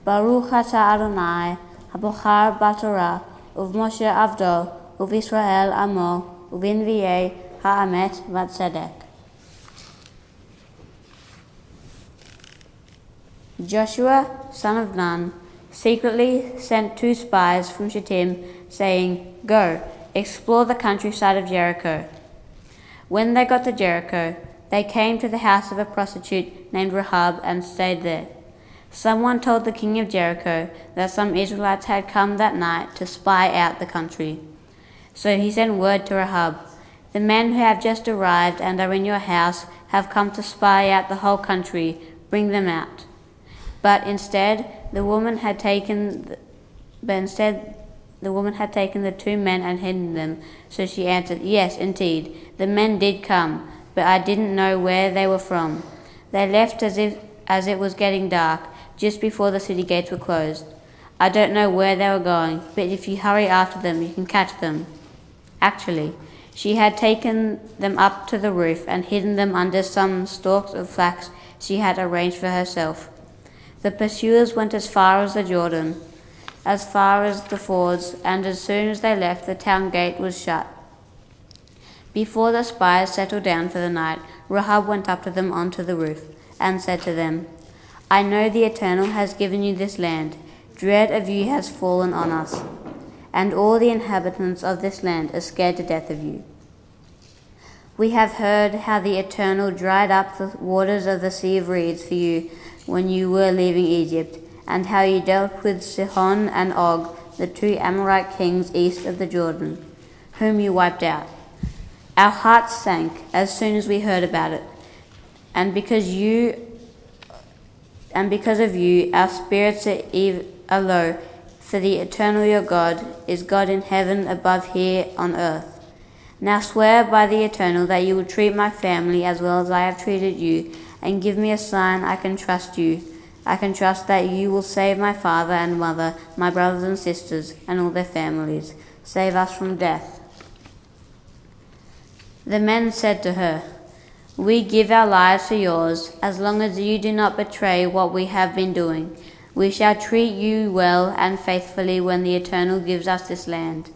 Baruch atah Adonai, habochar b'Torah, uv'Moshe avdo, uv'Yisrael amo, uv'invi'ei ha'amet v'tzedek. Joshua, son of Nun, secretly sent 2 spies from Shittim, saying, "Go, explore the countryside of Jericho." When they got to Jericho, they came to the house of a prostitute named Rahab and stayed there. Someone told the king of Jericho that some Israelites had come that night to spy out the country. So he sent word to Rahab, "The men who have just arrived and are in your house have come to spy out the whole country. Bring them out." But instead, the woman had taken the 2 men and hidden them. So she answered, "Yes, indeed, the men did come, but I didn't know where they were from. They left as it was getting dark, just before the city gates were closed. I don't know where they were going, but if you hurry after them, you can catch them." Actually, she had taken them up to the roof and hidden them under some stalks of flax she had arranged for herself. The pursuers went as far as the Jordan, as far as the fords, and as soon as they left, the town gate was shut. Before the spies settled down for the night, Rahab went up to them onto the roof and said to them, "I know the Eternal has given you this land. Dread of you has fallen on us, and all the inhabitants of this land are scared to death of you. We have heard how the Eternal dried up the waters of the Sea of Reeds for you when you were leaving Egypt, and how you dealt with Sihon and Og, the two Amorite kings east of the Jordan, whom you wiped out. Our hearts sank as soon as we heard about it, and because of you, our spirits are low, for the Eternal your God is God in heaven above here on earth. Now swear by the Eternal that you will treat my family as well as I have treated you, and give me a sign I can trust you. I can trust that you will save my father and mother, my brothers and sisters, and all their families. Save us from death." The men said to her, "We give our lives for yours, as long as you do not betray what we have been doing. We shall treat you well and faithfully when the Eternal gives us this land."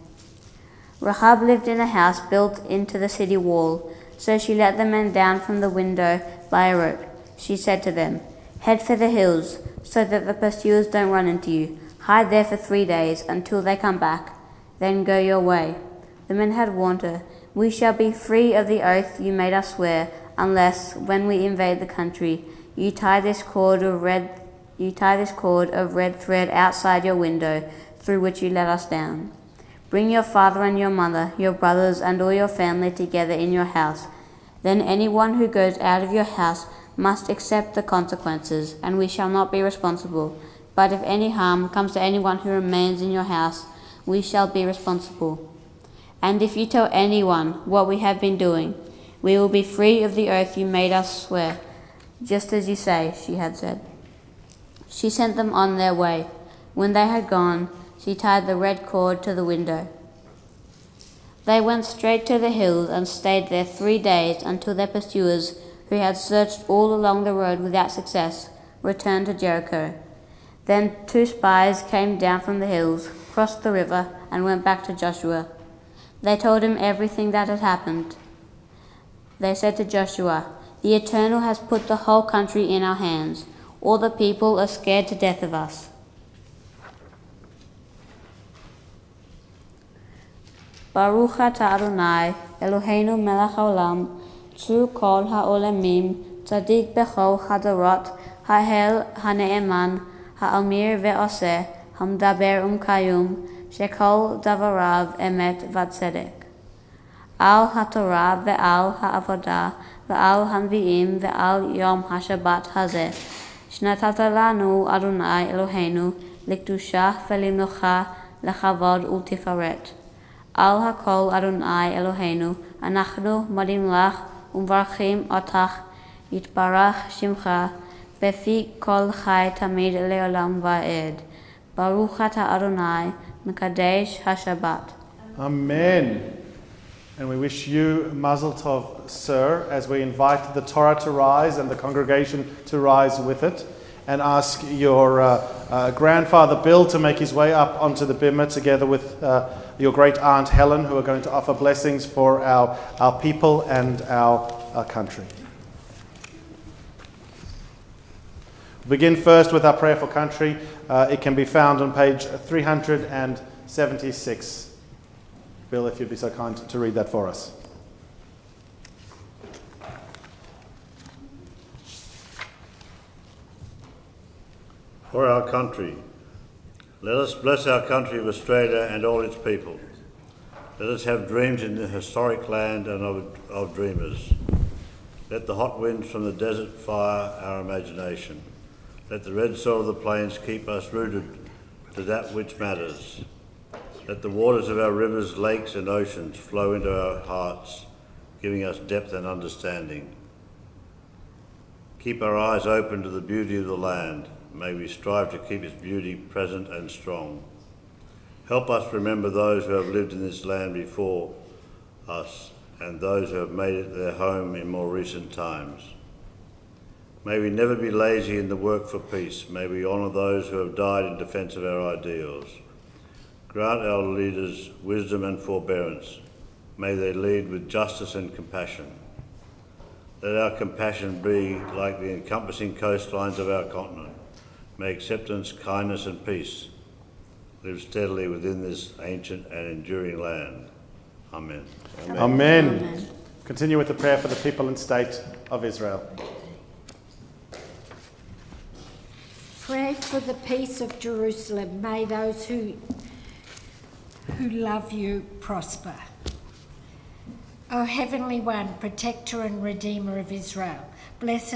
Rahab lived in a house built into the city wall, so she let the men down from the window by a rope. She said to them, "Head for the hills, so that the pursuers don't run into you. Hide there for 3 days until they come back. Then go your way." The men had warned her, "We shall be free of the oath you made us swear, unless, when we invade the country, you tie this cord of red thread outside your window through which you let us down. Bring your father and your mother, your brothers, and all your family together in your house. Then anyone who goes out of your house must accept the consequences, and we shall not be responsible. But if any harm comes to anyone who remains in your house, we shall be responsible. And if you tell anyone what we have been doing, we will be free of the oath you made us swear, just as you say," she had said. She sent them on their way. When they had gone, she tied the red cord to the window. They went straight to the hills and stayed there 3 days until their pursuers, who had searched all along the road without success, returned to Jericho. Then 2 spies came down from the hills, crossed the river, and went back to Joshua. They told him everything that had happened. They said to Joshua, "The Eternal has put the whole country in our hands. All the people are scared to death of us." Baruch atah Adonai, Eloheinu melech haolam, tzu kol ha'olamim, tzadik bechol hadarot, ha'el ha'ne'eman, ha'amir ve'oseh, hamdaber kayum, shekol davarav emet v'tzedek. Al ha'torah ve'al ha'avodah, ve'al hanvi'im ve'al yom ha'shabbat hazeh. Shnatata lanu Adonai Eloheinu, likdusha ve'limnocha, lechavod ultifaret. Al hakol Adonai Eloheinu, anachnu modim lach, umvarchim otach, yitbarach shimcha, befi kol chai tamid leolam va'ed. Baruch atah Adonai, mekadesh hashabbat. Amen. And we wish you Mazel Tov, sir, as we invite the Torah to rise and the congregation to rise with it, and ask your grandfather Bill to make his way up onto the bimah together with your great aunt Helen, who are going to offer blessings for our people and our country. We'll begin first with our prayer for country. It can be found on page 376. Bill, if you'd be so kind to read that for us. For our country. Let us bless our country of Australia and all its people. Let us have dreams in the historic land and of dreamers. Let the hot winds from the desert fire our imagination. Let the red soil of the plains keep us rooted to that which matters. Let the waters of our rivers, lakes and oceans flow into our hearts, giving us depth and understanding. Keep our eyes open to the beauty of the land. May we strive to keep its beauty present and strong. Help us remember those who have lived in this land before, us and those who have made it their home in more recent times. May we never be lazy in the work for peace. May we honour those who have died in defence of our ideals. Grant our leaders wisdom and forbearance. May they lead with justice and compassion. Let our compassion be like the encompassing coastlines of our continent. May acceptance, kindness and peace live steadily within this ancient and enduring land. Amen. Amen. Amen. Continue with the prayer for the people and state of Israel. Pray for the peace of Jerusalem. May those who love you prosper. O Heavenly One, Protector and Redeemer of Israel, bless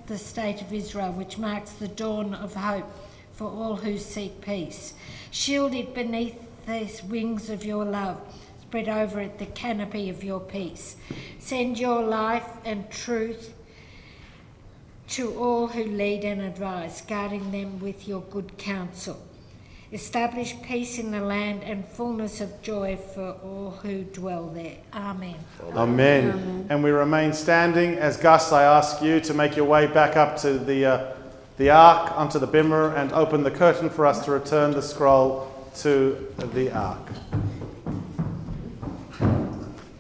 the state of Israel, which marks the dawn of hope for all who seek peace. Shield it beneath the wings of your love. Spread over it the canopy of your peace. Send your life and truth to all who lead and advise, guarding them with your good counsel. Establish peace in the land and fullness of joy for all who dwell there. Amen. Amen. Amen. And we remain standing. As Gus, I ask you to make your way back up to the ark, onto the bimmer, and open the curtain for us to return the scroll to the ark.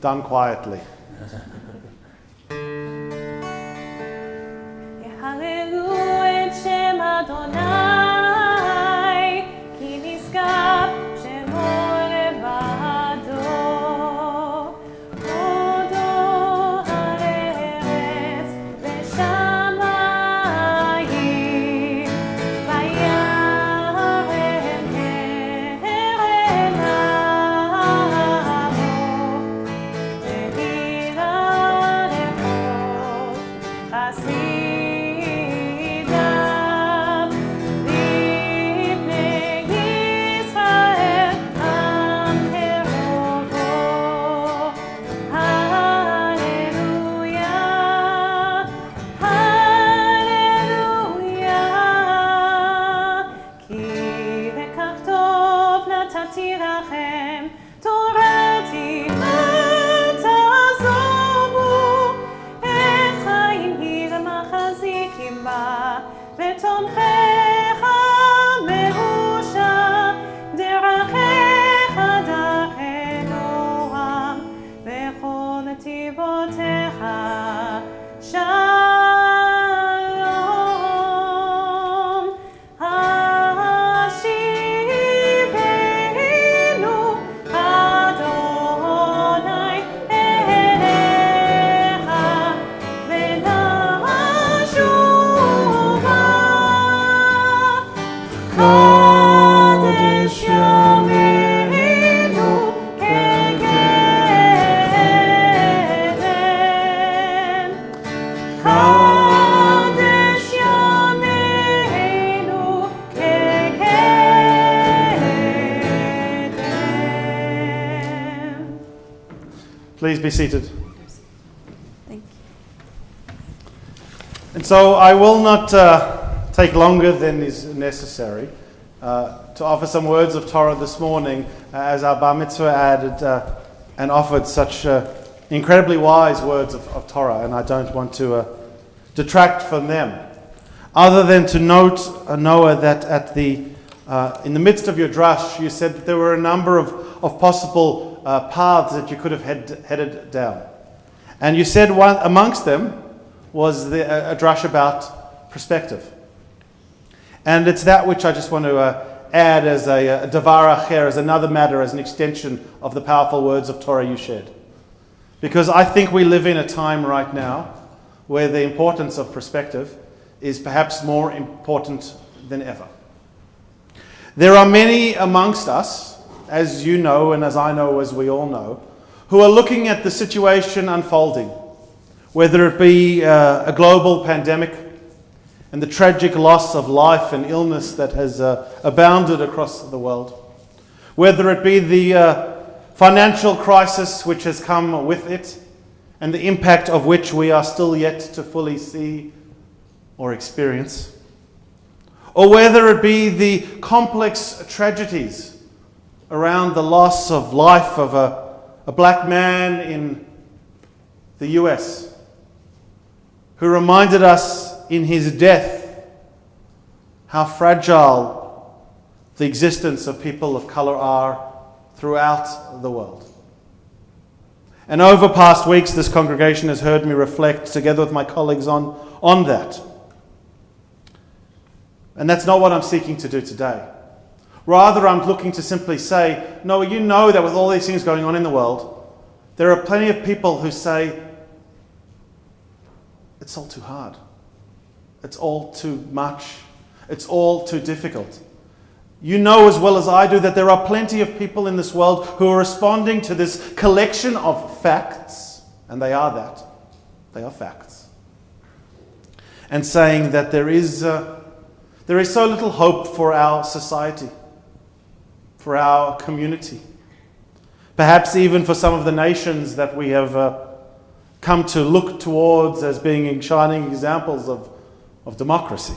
Done quietly. Hallelujah, Shem Adonai. Please be seated. Thank you. And so I will not take longer than is necessary to offer some words of Torah this morning, as our Bar Mitzvah added and offered such incredibly wise words of Torah, and I don't want to detract from them. Other than to note, Noah, that at in the midst of your drush, you said that there were a number of possible paths that you could have headed down. And you said one amongst them was a drush about perspective. And it's that which I just want to add as a davar acher, as another matter, as an extension of the powerful words of Torah you shared. Because I think we live in a time right now where the importance of perspective is perhaps more important than ever. There are many amongst us, as you know and as I know, as we all know, who are looking at the situation unfolding, whether it be a global pandemic and the tragic loss of life and illness that has abounded across the world, whether it be the financial crisis which has come with it and the impact of which we are still yet to fully see or experience, or whether it be the complex tragedies around the loss of life of a black man in the US, who reminded us in his death how fragile the existence of people of colour are throughout the world. And over past weeks, this congregation has heard me reflect together with my colleagues on that. And that's not what I'm seeking to do today. Rather, I'm looking to simply say, no, you know that with all these things going on in the world, there are plenty of people who say, it's all too hard. It's all too much. It's all too difficult. You know as well as I do that there are plenty of people in this world who are responding to this collection of facts, and they are that. They are facts. And saying that there is so little hope for our society, for our community, perhaps even for some of the nations that we have come to look towards as being shining examples of democracy.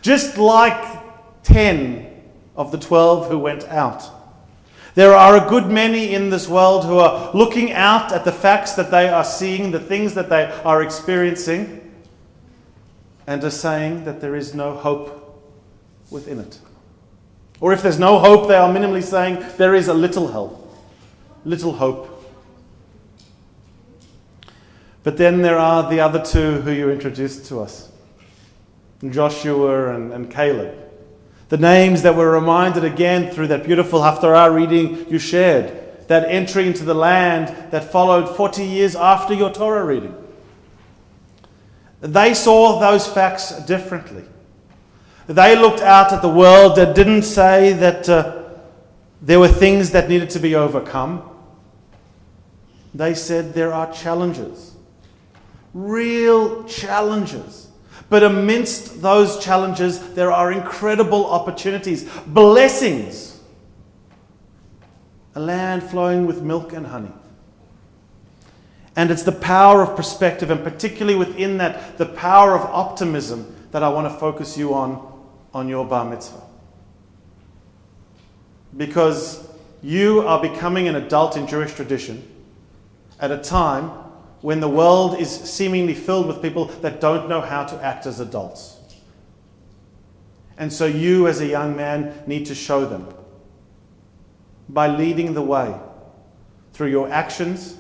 Just like 10 of the 12 who went out, there are a good many in this world who are looking out at the facts that they are seeing, the things that they are experiencing, and are saying that there is no hope within it. Or if there's no hope, they are minimally saying there is a little hope. But then there are the other two who you introduced to us, Joshua and Caleb. The names that were reminded again through that beautiful Haftarah reading you shared, that entry into the land that followed 40 years after your Torah reading. They saw those facts differently. They looked out at the world that didn't say that there were things that needed to be overcome. They said there are challenges, real challenges. But amidst those challenges, there are incredible opportunities, blessings. A land flowing with milk and honey. And it's the power of perspective, and particularly within that, the power of optimism that I want to focus you on your bar mitzvah. Because you are becoming an adult in Jewish tradition at a time when the world is seemingly filled with people that don't know how to act as adults. And so you as a young man need to show them by leading the way through your actions,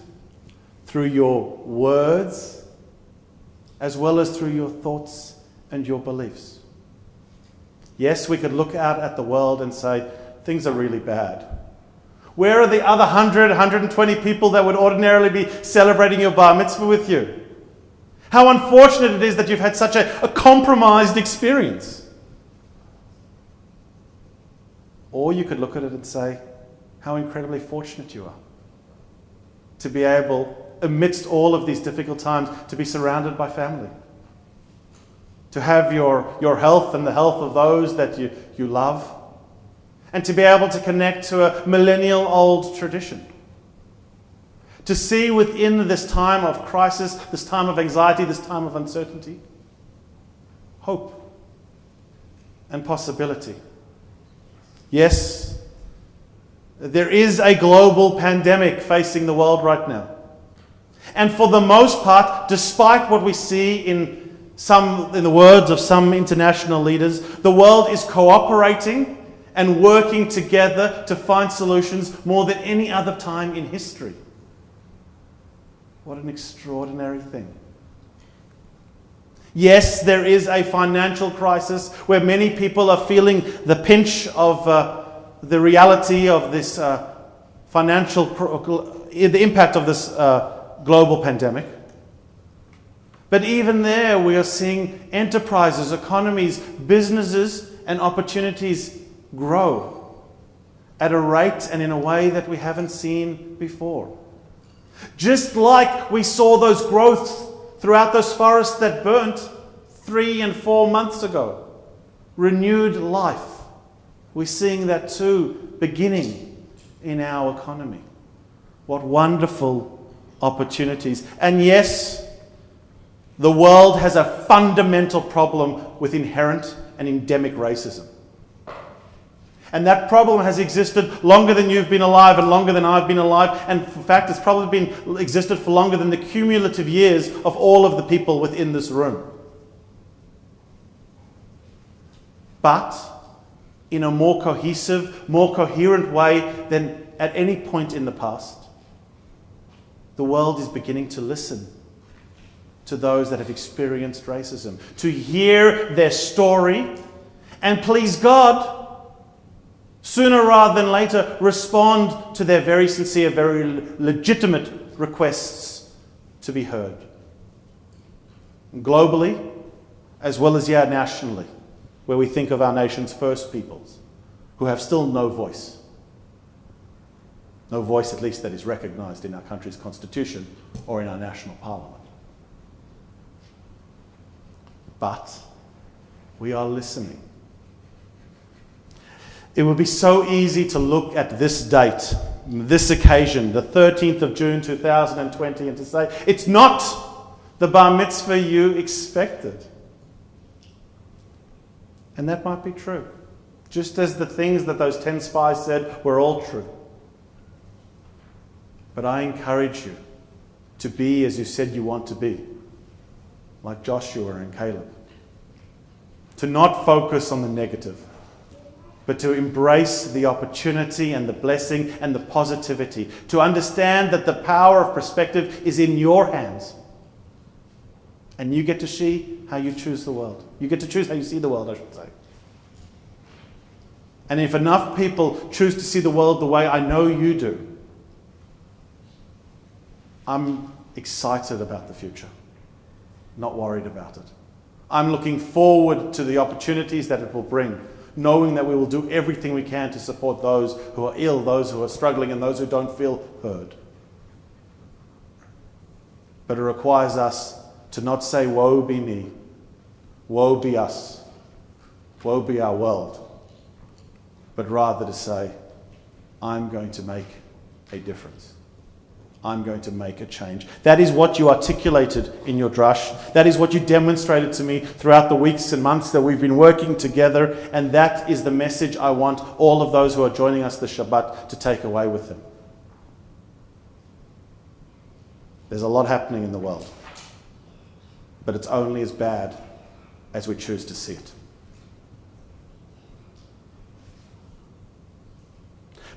through your words, as well as through your thoughts and your beliefs. Yes, we could look out at the world and say, things are really bad. Where are the other 100, 120 people that would ordinarily be celebrating your bar mitzvah with you? How unfortunate it is that you've had such a compromised experience. Or you could look at it and say, how incredibly fortunate you are to be able, amidst all of these difficult times, to be surrounded by family. To have your health and the health of those that you love. And to be able to connect to a millennial-old tradition. To see within this time of crisis, this time of anxiety, this time of uncertainty, hope and possibility. Yes, there is a global pandemic facing the world right now. And for the most part, despite what we see in the words of some international leaders, the world is cooperating and working together to find solutions more than any other time in history. What an extraordinary thing. Yes, there is a financial crisis where many people are feeling the pinch of the reality of this the impact of this global pandemic. But even there, we are seeing enterprises, economies, businesses, and opportunities grow at a rate and in a way that we haven't seen before. Just like we saw those growths throughout those forests that burnt 3 and 4 months ago. Renewed life. We're seeing that too beginning in our economy. What wonderful opportunities. And yes, the world has a fundamental problem with inherent and endemic racism. And that problem has existed longer than you've been alive and longer than I've been alive. And in fact, it's probably existed for longer than the cumulative years of all of the people within this room. But in a more cohesive, more coherent way than at any point in the past, the world is beginning to listen to those that have experienced racism, to hear their story, and please God, sooner rather than later, respond to their very sincere, very legitimate requests to be heard. Globally, as well as here nationally, where we think of our nation's first peoples, who have still no voice. No voice, at least, that is recognized in our country's constitution or in our national parliament. But we are listening. It would be so easy to look at this date, this occasion, the 13th of June 2020, and to say, it's not the bar mitzvah you expected. And that might be true. Just as the things that those 10 spies said were all true. But I encourage you to be as you said you want to be, like Joshua and Caleb. To not focus on the negative, but to embrace the opportunity and the blessing and the positivity. To understand that the power of perspective is in your hands. And you get to see how you choose the world. You get to choose how you see the world, I should say. And if enough people choose to see the world the way I know you do, I'm excited about the future, not worried about it. I'm looking forward to the opportunities that it will bring, knowing that we will do everything we can to support those who are ill, those who are struggling, and those who don't feel heard. But it requires us to not say, woe be me, woe be us, woe be our world, but rather to say, I'm going to make a difference. I'm going to make a change. That is what you articulated in your drush. That is what you demonstrated to me throughout the weeks and months that we've been working together. And that is the message I want all of those who are joining us this Shabbat to take away with them. There's a lot happening in the world, but it's only as bad as we choose to see it.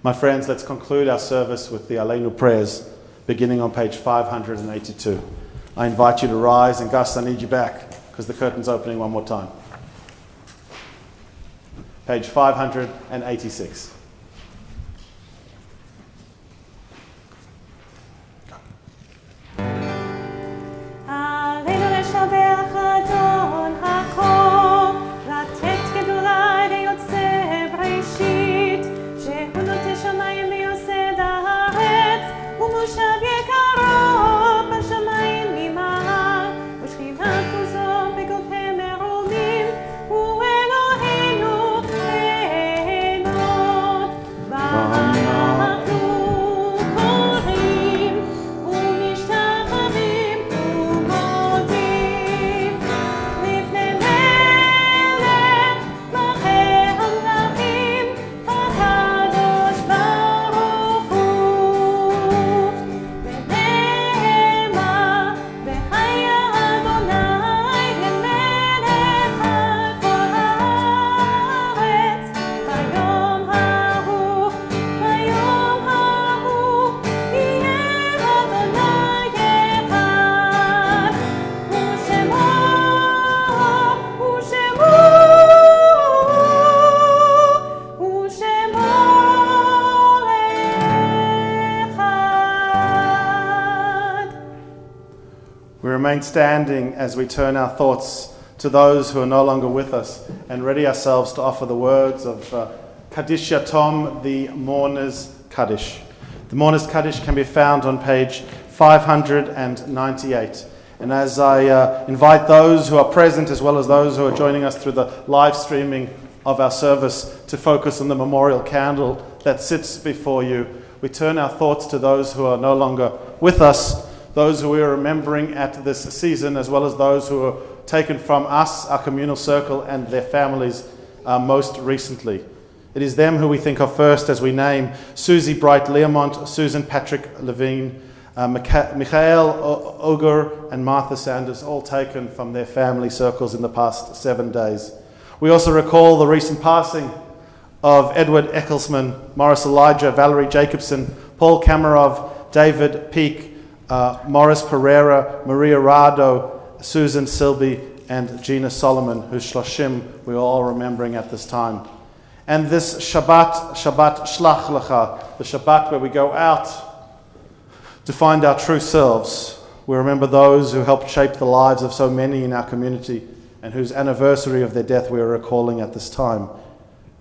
My friends, let's conclude our service with the Aleinu prayers, beginning on page 582. I invite you to rise, and Gus, I need you back because the curtain's opening one more time. Page 586. Remain standing as we turn our thoughts to those who are no longer with us and ready ourselves to offer the words of Kaddish Yatom, the Mourners Kaddish. The Mourners Kaddish can be found on page 598. And as I invite those who are present as well as those who are joining us through the live streaming of our service to focus on the memorial candle that sits before you, we turn our thoughts to those who are no longer with us, those who we are remembering at this season, as well as those who are taken from us, our communal circle, and their families most recently. It is them who we think of first as we name Susie Bright Learmont, Susan Patrick Levine, Michael Oger and Martha Sanders, all taken from their family circles in the past 7 days. We also recall the recent passing of Edward Ecclesman, Morris Elijah, Valerie Jacobson, Paul Kamarov, David Peake, Morris Pereira, Maria Rado, Susan Silby, and Gina Solomon, whose Shloshim we are all remembering at this time. And this Shabbat Shlach Lecha, the Shabbat where we go out to find our true selves. We remember those who helped shape the lives of so many in our community and whose anniversary of their death we are recalling at this time.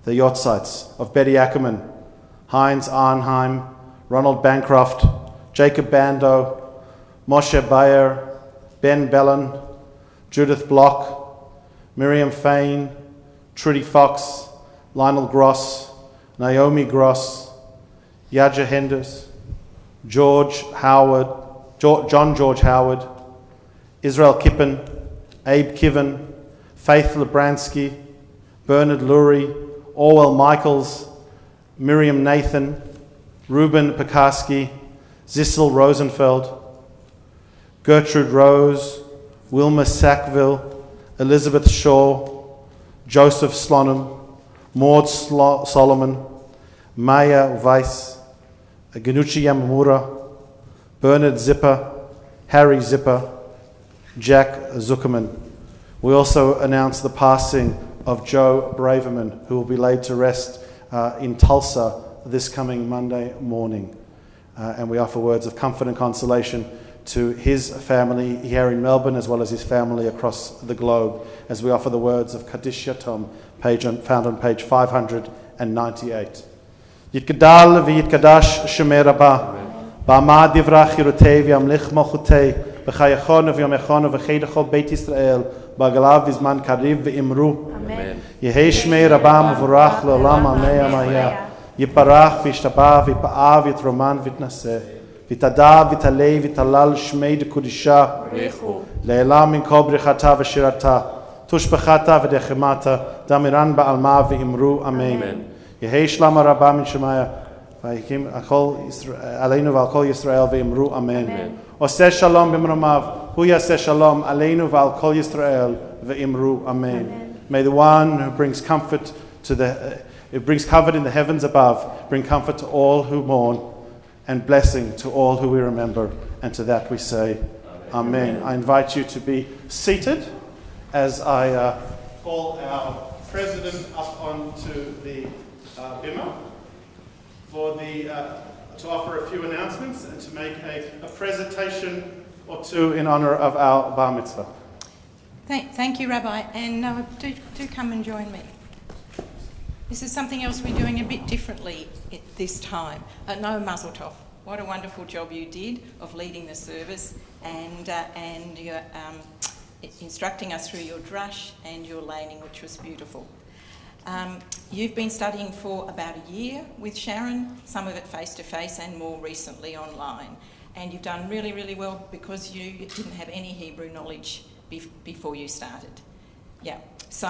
The Yortzites of Betty Ackerman, Heinz Arnheim, Ronald Bancroft, Jacob Bando, Moshe Bayer, Ben Bellin, Judith Block, Miriam Fain, Trudy Fox, Lionel Gross, Naomi Gross, Yaja Henders, John George Howard, Israel Kippen, Abe Kiven, Faith Lebransky, Bernard Lurie, Orwell Michaels, Miriam Nathan, Ruben Pekarsky, Zissel Rosenfeld, Gertrude Rose, Wilma Sackville, Elizabeth Shaw, Joseph Slonim, Maud Solomon, Maya Weiss, Ganucci Yamamura, Bernard Zipper, Harry Zipper, Jack Zuckerman. We also announce the passing of Joe Braverman, who will be laid to rest in Tulsa this coming Monday morning. And we offer words of comfort and consolation to his family here in Melbourne, as well as his family across the globe, as we offer the words of Kaddish Yatom, found on page 598. Yitgadal v'yitgadash Shemei Rabbah, ba'amad divrach Chirutei v'yamlich Malchutei, b'chayachon v'yamechon v'cheidachol Beit Yisrael, ba'galav v'zman kariv v'imru. Amen. Yehei Shmei Rabbah m'vorach le'olam amei amaya, yiparach v'yishtabah v'yipa'ah v'yitroman v'yitnaseh, v'tada v'talei v'talal Shmei d'Kudisha, le'elam min kol brichata v'shirata, tushbechata v'dechemata, damiran ba'alma v'imru. Amen. Yehei shlama rabba min shemaya, v'yikim aleinu v'al kol Yisrael v'imru. Amen. Oseh shalom b'mromav, hu yaseh shalom aleinu v'al kol Yisrael v'imru. Amen. May the one who brings comfort brings comfort in the heavens above, bring comfort to all who mourn, and blessing to all who we remember. And to that we say, Amen. I invite you to be seated as I call our president up onto the bimah to offer a few announcements and to make a presentation or two in honor of our bar mitzvah. Thank you, Rabbi, and do come and join me. This is something else we're doing a bit differently at this time. No mazel tov. What a wonderful job you did of leading the service and your, instructing us through your drush and your laning, which was beautiful. You've been studying for about a year with Sharon, some of it face-to-face and more recently online. And you've done really, really well because you didn't have any Hebrew knowledge before you started. Yeah, so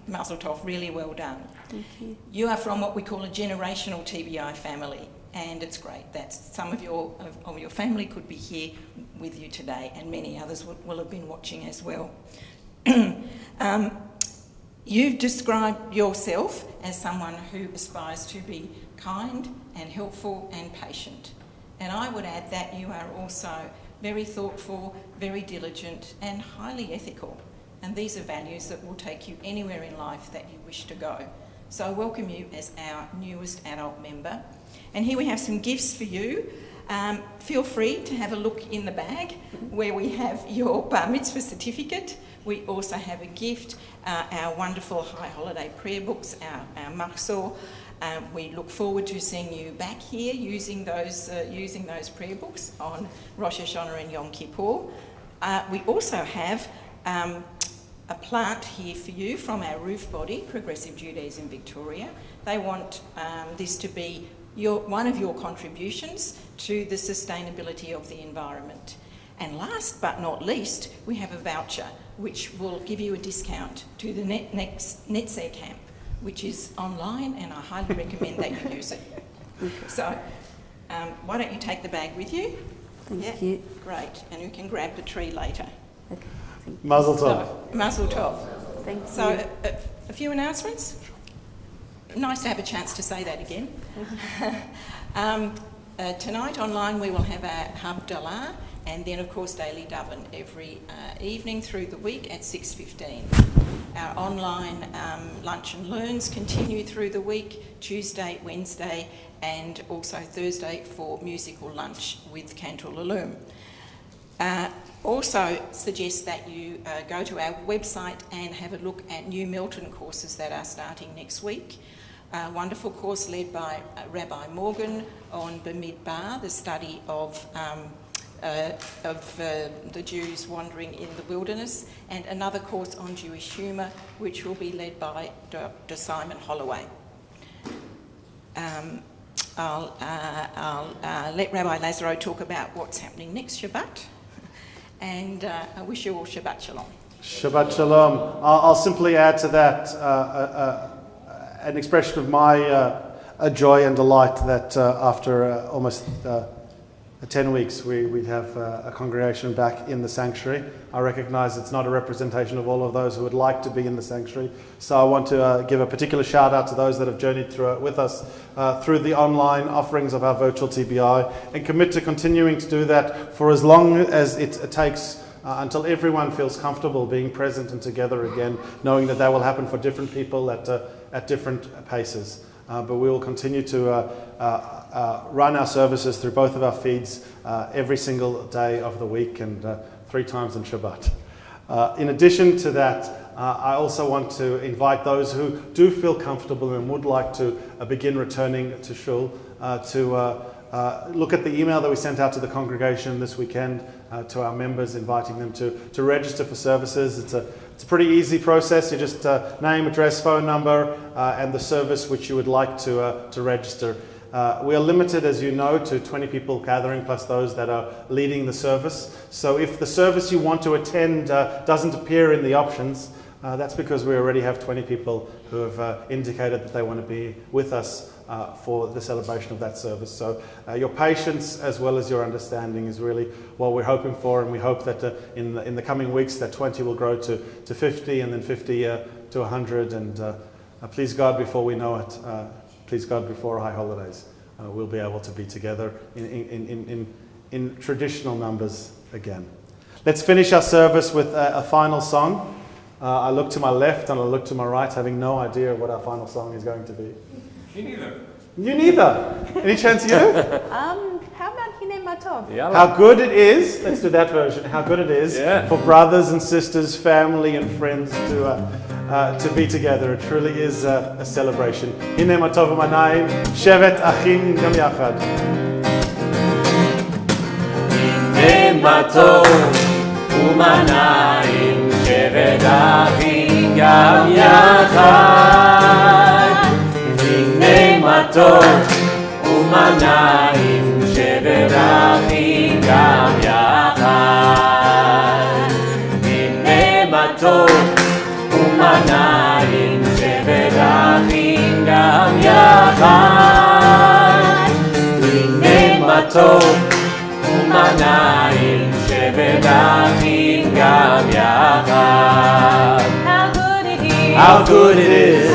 mazel tov, really well done. Thank you. You are from what we call a generational TBI family, and it's great that some of your family could be here with you today, and many others will have been watching as well. You've described yourself as someone who aspires to be kind and helpful and patient. And I would add that you are also very thoughtful, very diligent and highly ethical. And these are values that will take you anywhere in life that you wish to go. So I welcome you as our newest adult member. And here we have some gifts for you. Feel free to have a look in the bag where we have your bar mitzvah certificate. We also have a gift, our wonderful high holiday prayer books, our machzor. We look forward to seeing you back here using those prayer books on Rosh Hashanah and Yom Kippur. We also have a plant here for you from our roof body, Progressive Judaism Victoria. They want this to be one of your contributions to the sustainability of the environment. And last but not least, we have a voucher which will give you a discount to the next Netzer camp which is online, and I highly recommend that you use it. So, why don't you take the bag with you? Thank you. Great, and you can grab the tree later. Okay. Mazel tov. So, Mazel tov. Thank you. So, a few announcements. Nice to have a chance to say that again. Tonight online we will have our Havdalah, and then of course Daily Doven every evening through the week at 6:15. Our online lunch and learns continue through the week, Tuesday, Wednesday, and also Thursday for musical lunch with Cantor Lalum. Also suggest that you go to our website and have a look at New Milton courses that are starting next week. A wonderful course led by Rabbi Morgan on Bamidbar, the study of the Jews wandering in the wilderness, and another course on Jewish humour, which will be led by Dr. Simon Holloway. I'll let Rabbi Lazaro talk about what's happening next Shabbat, and I wish you all Shabbat Shalom. Shabbat Shalom. I'll simply add to that an expression of my joy and delight that after almost 10 weeks we have a congregation back in the sanctuary. I recognise it's not a representation of all of those who would like to be in the sanctuary, so I want to give a particular shout out to those that have journeyed through it with us through the online offerings of our virtual TBI, and commit to continuing to do that for as long as it takes until everyone feels comfortable being present and together again, knowing that will happen for different people at different paces. But we will continue to run our services through both of our feeds every single day of the week, and 3 times on Shabbat. In addition to that, I also want to invite those who do feel comfortable and would like to begin returning to Shul to look at the email that we sent out to the congregation this weekend to our members, inviting them to register for services. It's a pretty easy process. You just name, address, phone number, and the service which you would like to register. We are limited, as you know, to 20 people gathering, plus those that are leading the service. So if the service you want to attend doesn't appear in the options, that's because we already have 20 people who have indicated that they want to be with us for the celebration of that service. So your patience as well as your understanding is really what we're hoping for, and we hope that in the coming weeks that 20 will grow to 50, and then 50 to 100, and please God, before we know it, please God, before high holidays, we'll be able to be together in traditional numbers again. Let's finish our service with a final song. I look to my left and I look to my right, having no idea what our final song is going to be. Me neither. You neither. Any chance you? How about Hine Matov? How good it is, let's do that version, how good it is for brothers and sisters, family and friends to be together. It truly is a celebration. Hine Matov U'Manayim, Shevet Achim Gam Yachad. Hine Matov U'Manayim, Shevet Achim Gam Yachad. Hine Matov U'Manayim, Shevet Achim Gam Yachad. Hine Matov U'Manayim, Shevet Achim Gam Yachad. Hine Matov U'Manayim, Shevet Achim Gam Yachad. How good it is,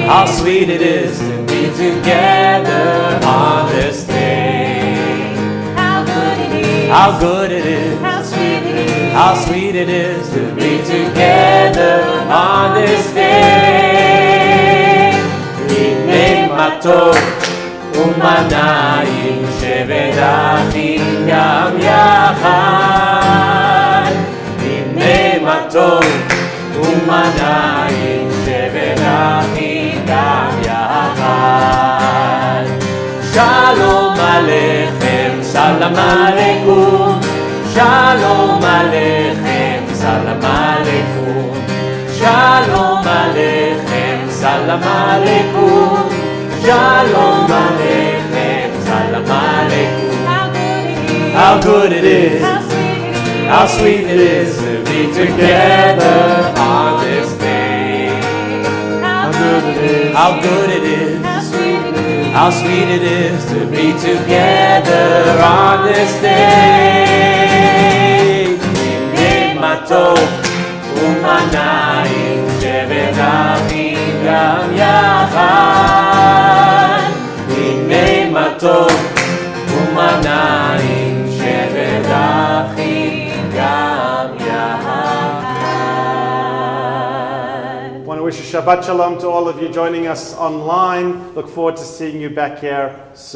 how sweet it is to be together on this day. How good it is, how good it is, how sweet it is, how sweet it is to be together on this day. Hine Matov U'Manayim, Shevet Achim Gam Yachad. Hine Matov U'Manayim, Shevet Achim Gam Yachad. Shalom Aleichem, Salam Aleikum. Shalom Aleichem, Salam Aleikum. Shalom Aleichem, Salam Aleikum. Shalom Aleichem, Salam Aleikum. How good it is, how sweet it is to be together on this day. How good how good it is, how sweet it is to be together on this day. Hine matov umanayim shevet achim gam yachad. Hine matov umanayim shevet achim gam yachad. I want to wish a Shabbat Shalom to all of you joining us online. Look forward to seeing you back here soon.